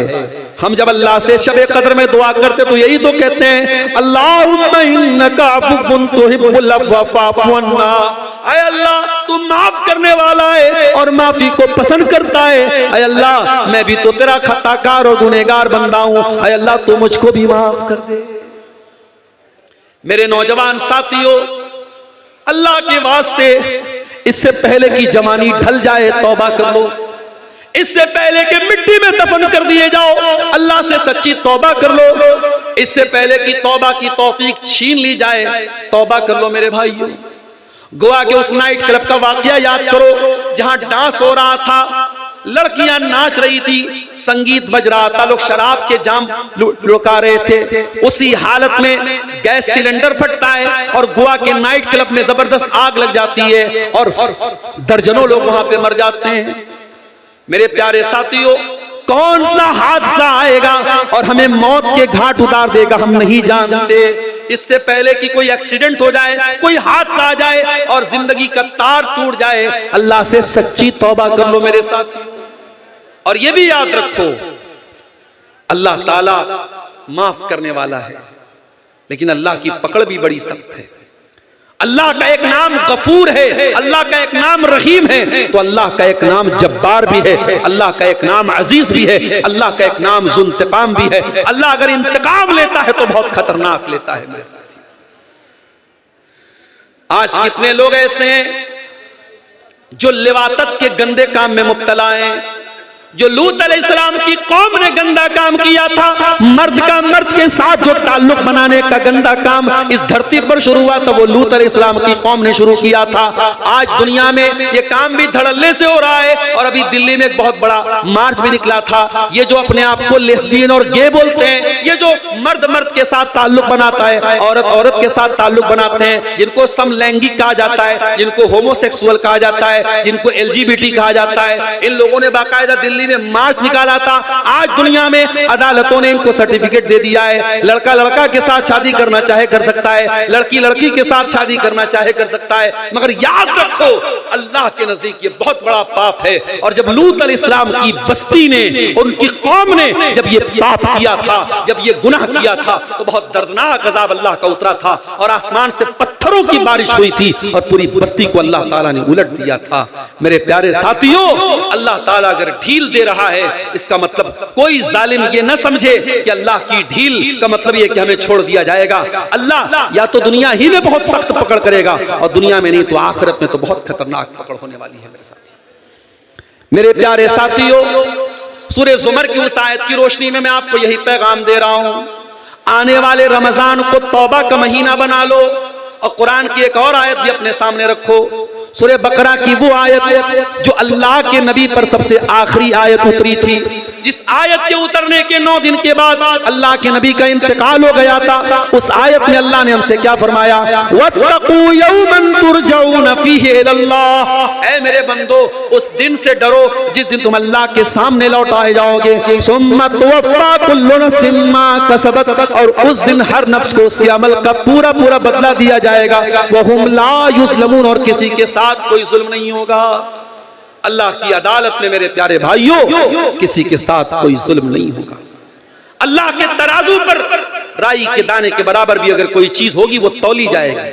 हम जब अल्लाह से शब कद्र में दुआ करते तो यही तो कहते हैं अल्लाहुम्मा इन्नका अफ़्वुन तुहिब्बुल अफ़्व फ़अफ़ु अन्ना, ऐ अल्लाह तू माफ करने वाला है और माफी को पसंद करता है। ऐ अल्लाह मैं भी तो तेरा खताकार और गुनहगार बंदा हूं, ऐ अल्लाह तू मुझको भी माफ कर दे। मेरे नौजवान साथियों, अल्लाह के वास्ते इससे पहले कि जवानी ढल जाए तौबा कर लो, इससे पहले कि मिट्टी में दफन कर दिए जाओ अल्लाह से सच्ची तौबा कर लो। इससे पहले कि तौबा की तौफीक छीन ली जाए, तौबा कर लो मेरे भाइयों। गोवा के उस नाइट क्लब का वाकया याद करो जहां डांस हो रहा था, लड़कियां नाच रही थी, संगीत बज रहा था, लोग शराब के जाम लुका रहे थे। उसी हालत में गैस सिलेंडर फटता है और गोवा के नाइट क्लब में जबरदस्त आग लग जाती है और दर्जनों लोग वहां पे मर जाते हैं। मेरे प्यारे साथियों, कौन सा हादसा आएगा और हमें मौत के घाट उतार देगा हम नहीं जानते। इससे पहले कि कोई एक्सीडेंट हो जाए, कोई हादसा आ जाए और जिंदगी का तार टूट जाए, अल्लाह से सच्ची तौबा कर लो मेरे साथियों। और ये भी याद रखो अल्लाह ताला माफ करने वाला है, लेकिन अल्लाह की पकड़ भी बड़ी सख्त है। अल्लाह का एक नाम गफूर है, अल्लाह का एक नाम रहीम है, तो अल्लाह का एक नाम जब्बार भी है, अल्लाह का एक नाम अजीज भी है, अल्लाह का एक नाम जुल्तिकाम भी है। अल्लाह अगर इंतकाम लेता है तो बहुत खतरनाक लेता है मेरे साथी। आज कितने लोग ऐसे हैं जो लिवातत के गंदे काम में मुब्तला हैं। जो लूत अलैहिस्सलाम की कौम ने गंदा काम किया था, मर्द का मर्द के साथ जो ताल्लुक बनाने का गंदा काम इस धरती पर शुरू हुआ था, वो लूत अलैहिस्सलाम की कौम ने शुरू किया था। आज दुनिया में ये काम भी धड़ल्ले से हो रहा है और अभी दिल्ली में एक बहुत बड़ा मार्च भी निकला था। ये जो अपने आप को लेस्बियन और गे बोलते हैं, ये जो मर्द मर्द के साथ ताल्लुक बनाता है, औरत औरत के साथ ताल्लुक बनाते हैं, जिनको समलैंगिक कहा जाता है, जिनको होमोसेक्सुअल कहा जाता है, जिनको LGBT कहा जाता है, इन लोगों ने बाकायदा दिल्ली दिल्ली में मार्च निकाला था। आज दुनिया में अदालतों ने इनको सर्टिफिकेट दे दिया है, लड़का लड़का के साथ शादी करना चाहे कर सकता है, लड़की लड़की के साथ शादी करना चाहे कर सकता है। मगर याद रखो अल्लाह के नजदीक ये बहुत बड़ा पाप है। और जब लूत अलैहिस्सलाम की बस्ती ने, उनकी कौम ने जब ये पाप किया था, जब ये गुनाह किया था, तो बहुत दर्दनाक अज़ाब अल्लाह का उतरा था और आसमान से पत्थरों की बारिश हुई थी और पूरी बस्ती को अल्लाह ताला ने उलट दिया था। मेरे प्यारे साथियों, अल्लाह ताला अगर ढील दे रहा है, इसका मतलब कोई जालिम ये न समझे कि अल्लाह की ढील का मतलब ये कि हमें छोड़ दिया जाएगा। अल्लाह या तो दुनिया ही में बहुत सख्त पकड़ करेगा और दुनिया में नहीं तो आखिरत में तो बहुत खतरनाक पकड़ होने वाली है। मेरे साथी, मेरे प्यारे साथियों, सूरह ज़ुमर की उस आयत की रोशनी में मैं आपको यही पैगाम दे रहा हूं, आने वाले रमजान को तौबा का महीना बना लो। और कुरान की एक और आयत भी अपने सामने रखो, सूरह बकरा की वो आयत जो अल्लाह के नबी पर सबसे आखिरी आयत उतरी थी, जिस आयत के उतरने के 9 दिन के बाद अल्लाह के नबी का इंतकाल हो गया था। उस आयत में अल्लाह ने हमसे क्या फरमाया, वत्तकू यौमन तुरजऊन फीहि इलल्लाह, ऐ मेरे बंदो उस दिन से डरो जिस दिन तुम अल्लाह के सामने लौटाए जाओगे। सुम्मा तुवफ़्फ़ा कुल्लु नफ्सिन मा कसबत, और उस दिन हर नफ्स को उसके अमल का पूरा पूरा बदला दिया जाएगा। वहुम ला युज़लमून, और किसी के साथ कोई जुल्म नहीं होगा। अल्लाह की अदालत में मेरे प्यारे भाइयों किसी के साथ कोई जुल्म नहीं होगा। अल्लाह के तराजू पर राई के दाने के बराबर भी अगर कोई चीज होगी वो तौली जाएगी।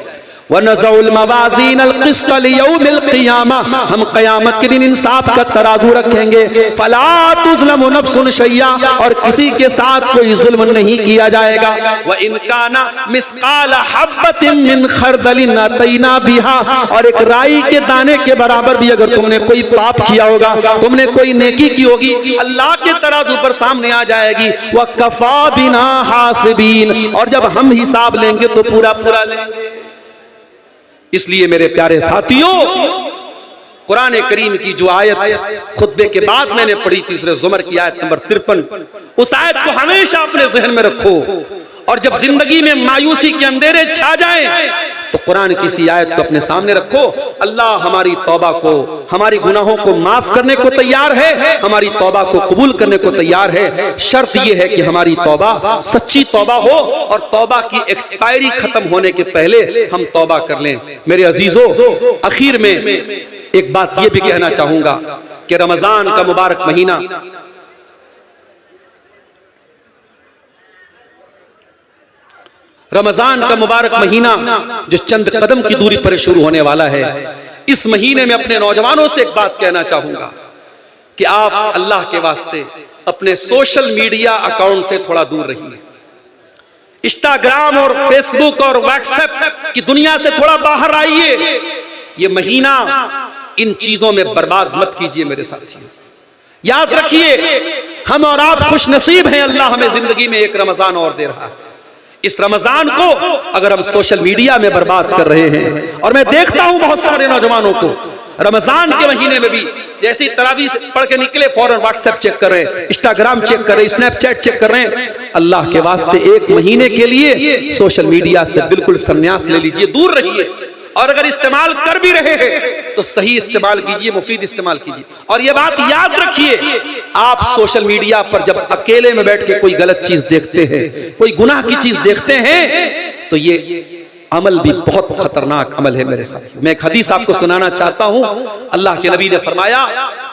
वनज़उल मवाज़ीन अल-क़िस्त लियौमिल क़ियामा, हम क़यामत के दिन इंसाफ का तराजू रखेंगे। फ़ला तुज़लमु नफ़्सुन शैया, और किसी के साथ कोई जुल्म नहीं किया जाएगा। व इन काना मिस्क़ाल हब्बतिन मिन खरदलिन अतैना बिहा, और एक राई के दाने के बराबर भी अगर तुमने कोई पाप किया होगा, तुमने कोई नेकी की होगी, अल्लाह के तराजू पर सामने आ जाएगी। व कफ़ा बिना हासिबीन, और जब हम हिसाब लेंगे तो पूरा पूरा लेंगे। इसलिए मेरे प्यारे साथियों, कुरान करीम की जो आयत खुतबे के बाद मैंने पढ़ी थी, सूरह ज़ुमर की आयत नंबर 53, उस आयत को हमेशा अपने ज़हन में रखो। और जब जिंदगी में मायूसी के अंधेरे छा जाएं तो कुरान की इसी आयत को अपने सामने रखो। अल्लाह हमारी तौबा को, हमारी गुनाहों को माफ करने को तैयार है, हमारी तौबा को कबूल करने को तैयार है। शर्त यह है कि हमारी तौबा सच्ची तौबा हो और तौबा की एक्सपायरी खत्म होने के पहले हम तौबा कर लें। मेरे अजीजों, आखिर में एक बात यह भी कहना चाहूंगा कि रमजान का मुबारक महीना जो चंद कदम की दूरी पर शुरू होने वाला है, इस महीने में अपने नौजवानों से एक बात कहना चाहूंगा कि आप अल्लाह के वास्ते अपने सोशल मीडिया अकाउंट से थोड़ा दूर रहिए। इंस्टाग्राम और फेसबुक और व्हाट्सएप की दुनिया से थोड़ा बाहर आइए। ये महीना इन चीजों में बर्बाद मत कीजिए। मेरे साथियों, याद रखिए, हम और आप खुश नसीब हैं, अल्लाह हमें जिंदगी में एक रमजान और दे रहा है। इस रमजान को अगर हम सोशल मीडिया में बर्बाद कर रहे हैं, और मैं देखता हूं बहुत सारे नौजवानों को रमजान के महीने में भी जैसे तरावी पढ़ के निकले फौरन व्हाट्सएप चेक कर रहे हैं, इंस्टाग्राम चेक कर रहे हैं, स्नैपचैट चेक कर रहे हैं। अल्लाह के वास्ते एक महीने के लिए सोशल मीडिया से बिल्कुल संन्यास ले लीजिए, दूर रहिए। और अगर इस्तेमाल कर भी रहे हैं तो सही इस्तेमाल कीजिए, मुफीद इस्तेमाल कीजिए। और ये बात याद रखिए, आप सोशल मीडिया पर जब अकेले में बैठ के कोई गलत चीज देखते हैं, कोई गुनाह की चीज देखते हैं, तो ये अमल भी बहुत खतरनाक अमल है। मेरे साथियों, मैं एक हदीस आपको सुनाना चाहता हूं। अल्लाह के नबी ने फरमाया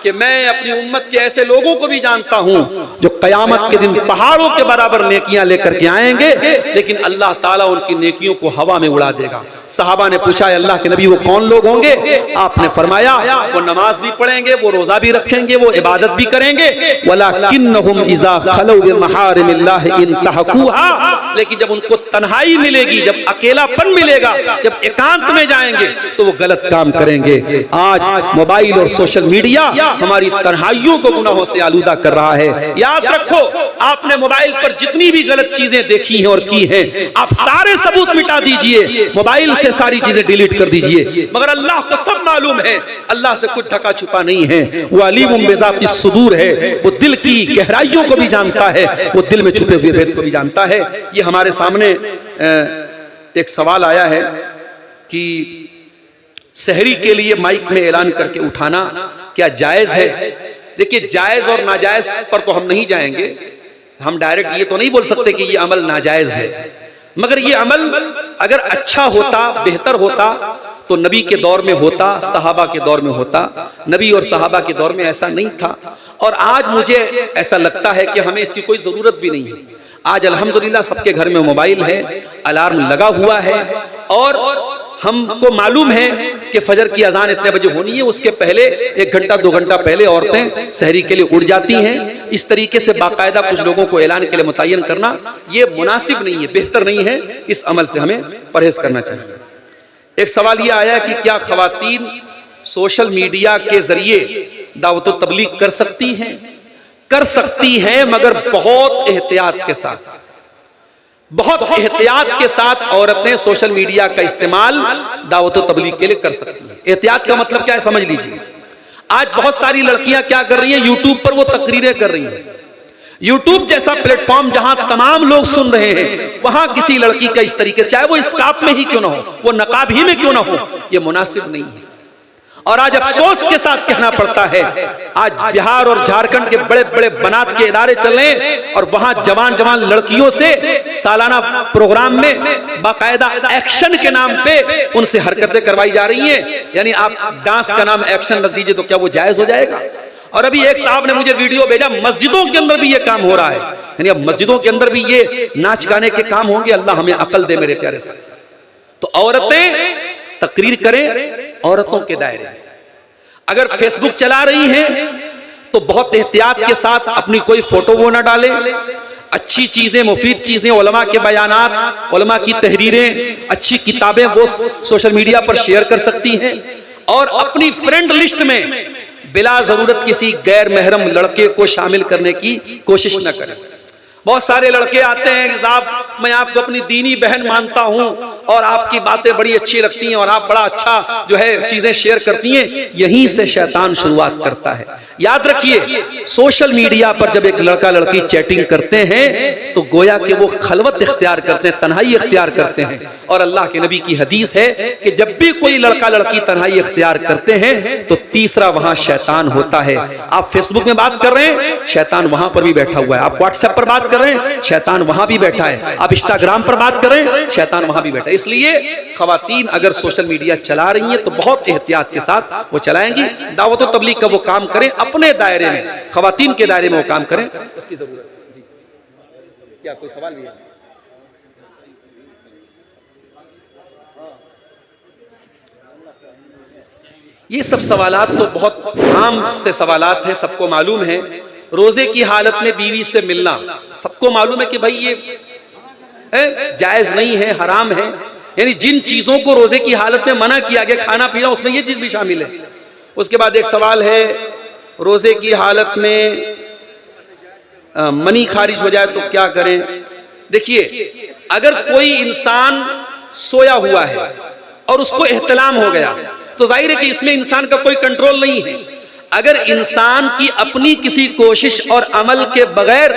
कि मैं अपनी उम्मत के ऐसे लोगों को भी जानता हूं जो कयामत के दिन पहाड़ों के बराबर नेकियां लेकर के आएंगे, लेकिन अल्लाह ताला उनकी नेकियों को हवा में उड़ा देगा। सहाबा ने पूछा, अल्लाह के नबी वो कौन लोग होंगे? आपने फरमाया, वो नमाज भी पढ़ेंगे, वो रोजा भी रखेंगे, वो इबादत भी करेंगे, वलाकिन्नहुम इज़ा खलौ बिमहारिमिल्लाह इंतहकुहा, लेकिन जब उनको तन्हाई मिलेगी, जब अकेलापन मिलेगा, जब एकांत में जाएंगे तो वो गलत काम करेंगे। आज मोबाइल और सोशल मीडिया हमारी तन्हाइयों को गुनाहों से आलूदा कर रहा है। याद रखो, आपने मोबाइल पर जितनी भी गलत चीजें देखी हैं और की हैं, आप सारे सबूत मिटा दीजिए, मोबाइल से सारी चीजें डिलीट कर दीजिए। मगर अल्लाह को सब मालूम है, अल्लाह से कुछ ढका छुपा नहीं है। वो अलीमुम बिज़ाति सुदूर है, वो दिल की गहराइयों को भी जानता है, वो दिल में छुपे हुए भेद को भी जानता है। ये हमारे सामने एक सवाल आया है कि सहरी के लिए माइक में ऐलान करके उठाना क्या जायज है? देखिए जायज और नाजायज पर तो हम नहीं जाएंगे, हम डायरेक्ट ये तो नहीं बोल सकते कि ये अमल नाजायज है, मगर ये अमल अगर अच्छा होता, बेहतर होता तो नबी के दौर में होता, सहाबा के दौर में होता। नबी और सहाबा के दौर में ऐसा नहीं था, और आज मुझे ऐसा लगता है कि हमें इसकी कोई जरूरत भी नहीं है। आज अल्हम्दुलिल्लाह सबके घर में मोबाइल है, अलार्म लगा हुआ है, और हमको मालूम है कि फजर की अजान इतने बजे होनी है, उसके पहले 1 घंटा 2 घंटा पहले औरतें सहरी के लिए उठ जाती हैं। इस तरीके से बाकायदा कुछ लोगों को ऐलान के लिए मुतय्यन करना ये मुनासिब नहीं है, बेहतर नहीं है। इस अमल से हमें परहेज करना चाहिए। एक सवाल ये आया कि क्या खवातीन सोशल मीडिया के जरिए दावत व तबलीग कर सकती हैं? कर सकती हैं, मगर बहुत एहतियात के साथ। बहुत एहतियात के साथ औरतें सोशल मीडिया का इस्तेमाल दावत व तबलीग के लिए कर सकती हैं। एहतियात का मतलब क्या है समझ लीजिए। आज बहुत सारी लड़कियां क्या कर रही हैं, यूट्यूब पर वो तकरीरें कर रही हैं। यूट्यूब जैसा प्लेटफॉर्म जहां तमाम लोग सुन रहे हैं, वहां किसी लड़की का इस तरीके, चाहे वो स्कार्फ में ही क्यों ना हो, वो नकाब ही में क्यों ना हो, ये मुनासिब नहीं है। और आज अफसोस के साथ कहना पड़ता है, आज बिहार और झारखंड के बड़े बड़े बनात के इदारे चल रहे हैं, और वहां जवान जवान लड़कियों से सालाना प्रोग्राम में बाकायदा एक्शन के नाम पे उनसे हरकतें करवाई जा रही हैं। यानी आप डांस का नाम एक्शन रख दीजिए तो क्या वो जायज हो जाएगा? और अभी एक साहब ने मुझे वीडियो भेजा, मस्जिदों के अंदर भी ये काम हो रहा है। यानी अब मस्जिदों के अंदर भी ये नाच गाने के काम होंगे। अल्लाह हमें अकल दे मेरे प्यारे साहब। तो औरतें तकरीर करें औरतों के दायरे में। अगर फेसबुक चला रही हैं तो बहुत एहतियात के साथ अपनी कोई फोटो वो ना डालें। अच्छी चीजें, मुफीद चीजें, उलमा के बयानात, उलमा की तहरीरें, अच्छी किताबें वो सोशल मीडिया पर शेयर कर सकती हैं। और अपनी फ्रेंड लिस्ट में बिला जरूरत किसी गैर महरम लड़के को शामिल करने की कोशिश न करें। बहुत सारे लड़के आते हैं कि साहब मैं आपको अपनी दीनी बहन मानता हूं और आपकी बातें बड़ी अच्छी लगती हैं और आप बड़ा अच्छा जो है चीजें शेयर करती हैं। यहीं से शैतान शुरुआत करता है। याद रखिए, सोशल मीडिया पर जब एक लड़का लड़की चैटिंग करते हैं तो गोया कि वो खलवत इख्तियार करते हैं, तन्हाई इख्तियार करते हैं। और अल्लाह के नबी की हदीस है कि जब भी कोई लड़का लड़की तन्हाई इख्तियार करते हैं तो तीसरा वहां शैतान होता है। आप फेसबुक में बात कर रहे हैं, शैतान वहां पर भी बैठा हुआ है। आप व्हाट्सएप पर बात कर रहे हैं, शैतान वहां भी बैठा है। आप इंस्टाग्राम पर बात कर रहे हैं, शैतान वहां भी बैठा है। इसलिए खवातीन अगर सोशल मीडिया चला रही हैं तो बहुत एहतियात के साथ वो चलाएंगी। दावत व तबलीग का वो काम करें अपने दायरे में, खवातीन के दायरे में वो काम करें, उसकी जरूरत है। जी, क्या कोई सवाल भी है? ये सब सवालात तो बहुत आम से सवालात हैं, सबको मालूम है। रोजे की हालत में बीवी से मिलना सबको मालूम है कि भाई ये है, जायज नहीं है, हराम है। यानी जिन चीजों को रोजे की हालत में मना किया गया, खाना पीना, उसमें ये चीज भी शामिल है। उसके बाद एक सवाल है, रोजे की हालत में मनी खारिज हो जाए तो क्या करें? देखिए, अगर कोई इंसान सोया हुआ है और उसको एहतलाम हो गया तो जाहिर है कि इसमें इंसान का कोई कंट्रोल नहीं है। अगर इंसान की अपनी किसी कोशिश और अमल के बगैर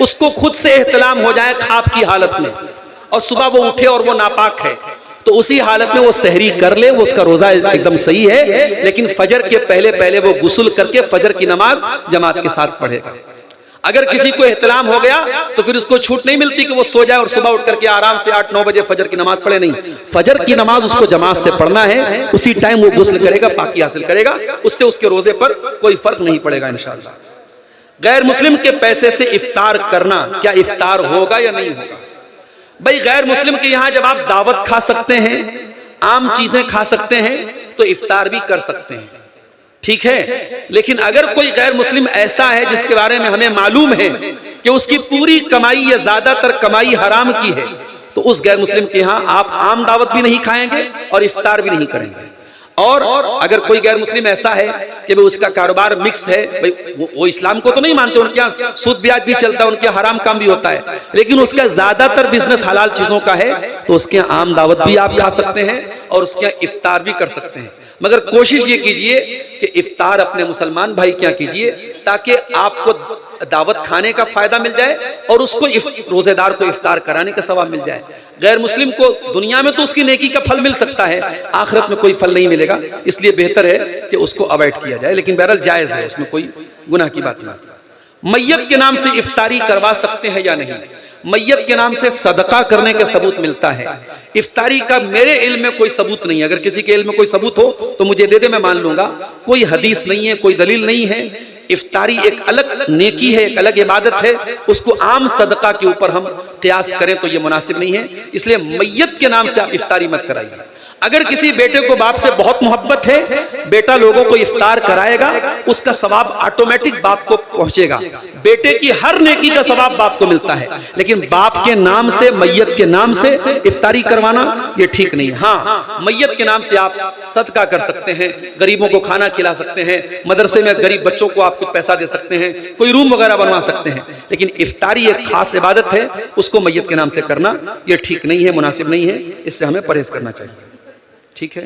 उसको खुद से एहतलाम हो जाए ख्वाब की हालत में और सुबह वो उठे और वो नापाक है, तो उसी हालत में वो सहरी कर ले, वो उसका रोजा एकदम सही है। लेकिन फजर के पहले पहले वो गुस्ल करके फजर की नमाज जमात के साथ पढ़ेगा। अगर किसी को एहतलाम हो गया तो फिर उसको छूट नहीं मिलती कि वो सो जाए और सुबह उठ करके आराम से 8-9 बजे फजर की नमाज पढ़े। नहीं, फजर की नमाज उसको जमात से पढ़ना है। उसी टाइम वो गुस्ल करेगा, पाकी हासिल करेगा, उससे उसके रोजे पर कोई फर्क नहीं पड़ेगा इंशाअल्लाह। गैर मुस्लिम के पैसे से इफ्तार करना, क्या इफ्तार होगा या नहीं होगा? भाई, गैर मुस्लिम के यहाँ जब आप दावत खा सकते हैं, आम चीजें खा सकते हैं, तो इफ्तार भी कर सकते हैं, ठीक है। लेकिन अगर कोई गैर मुस्लिम ऐसा है जिसके बारे में हमें मालूम है कि उसकी पूरी कमाई या ज्यादातर कमाई हराम की है, तो उस गैर मुस्लिम के यहाँ आप आम दावत भी नहीं खाएंगे और इफ्तार भी नहीं करेंगे। और अगर कोई गैर मुस्लिम ऐसा है कि भाई उसका कारोबार मिक्स है, भाई वो इस्लाम को तो नहीं मानते, उनके यहाँ सूद ब्याज भी चलता है, उनके हराम काम भी होता है, लेकिन उसका ज्यादातर बिजनेस हलाल चीजों का है, तो उसके आम दावत भी आप खा सकते हैं और उसके यहाँ इफ्तार भी कर सकते हैं, मगर कोशिश ये कीजिए कि इफ्तार अपने मुसलमान भाई के यहाँ कीजिए, ताकि आपको दावत खाने का फायदा मिल जाए और उसको रोजेदार को इफ्तार कराने का सवाब मिल जाए। गैर मुस्लिम को दुनिया में तो उसकी नेकी का फल मिल सकता है, आखिरत में कोई फल नहीं मिलेगा, इसलिए बेहतर है कि उसको अवॉइड किया जाए। लेकिन बहरहाल जायज है, उसमें कोई गुनाह की बात नहीं। मैयत के नाम से इफ्तारी करवा सकते हैं या नहीं? मैयत के नाम से सदका करने का सबूत मिलता है, इफ्तारी का मेरे इल्म में कोई सबूत नहीं है। अगर किसी के इल्म में कोई सबूत हो तो मुझे दे दे, मैं मान लूंगा। कोई हदीस नहीं है, कोई दलील नहीं है। इफ्तारी एक अलग नेकी है, एक अलग इबादत है, उसको आम सदका के ऊपर हम क़ियास करें तो ये मुनासिब नहीं है। इसलिए मैयत के नाम से आप इफ्तारी मत कराइए। अगर किसी बेटे को बाप से बहुत मोहब्बत है, बेटा लोगों को इफ्तार कराएगा, उसका सवाब ऑटोमेटिक बाप को पहुंचेगा। बेटे की हर नेकी का सवाब बाप को मिलता है, लेकिन बाप के नाम से, मैयत के नाम से इफ्तारी करवाना ये ठीक नहीं है। हाँ, मैयत के नाम से आप सदका कर सकते हैं, गरीबों को खाना खिला सकते हैं, मदरसे में गरीब बच्चों को आप कुछ पैसा दे सकते हैं, कोई रूम वगैरह बनवा सकते हैं, लेकिन इफ्तारी एक खास इबादत है, उसको मैयत के नाम से करना ये ठीक नहीं है, मुनासिब नहीं है। इससे हमें परहेज करना चाहिए। ठीक है,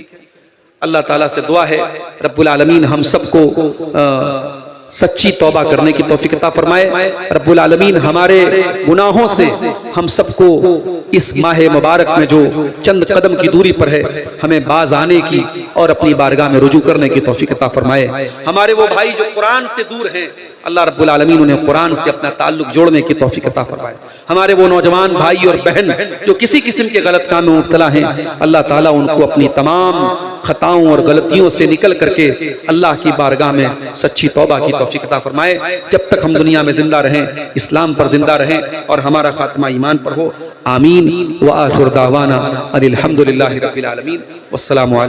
अल्लाह ताला से दुआ है रब्बुल आलमीन हम सबको सच्ची तौबा करने की तौफीक अता फरमाए। रब्बुल आलमीन हमारे गुनाहों से हम सबको इस माह मुबारक में जो चंद कदम की दूरी पर है, हमें बाज आने की और अपनी बारगाह में रुजू करने की तौफीक अता फरमाए। हमारे वो भाई जो कुरान से दूर हैं, अल्लाह रब्बुल आलमीन उन्हें कुरान से अपना ताल्लुक जोड़ने की तौफीक अता फरमाए। हमारे वो नौजवान भाई और बहन जो किसी किस्म के गलत काम में मुब्तला हैं, अल्लाह ताला उनको अपनी तमाम खताओं और गलतियों से निकल करके अल्लाह की बारगाह में सच्ची तौबा की तौफीक अता फरमाए। जब तक हम दुनिया में जिंदा रहें, इस्लाम पर जिंदा रहें और हमारा खात्मा ईमान पर हो। आमीन व आखिर दावाना अनिल हम्दुलिल्लाहि रब्बिल आलमीन। वस्सलामु अलैकुम।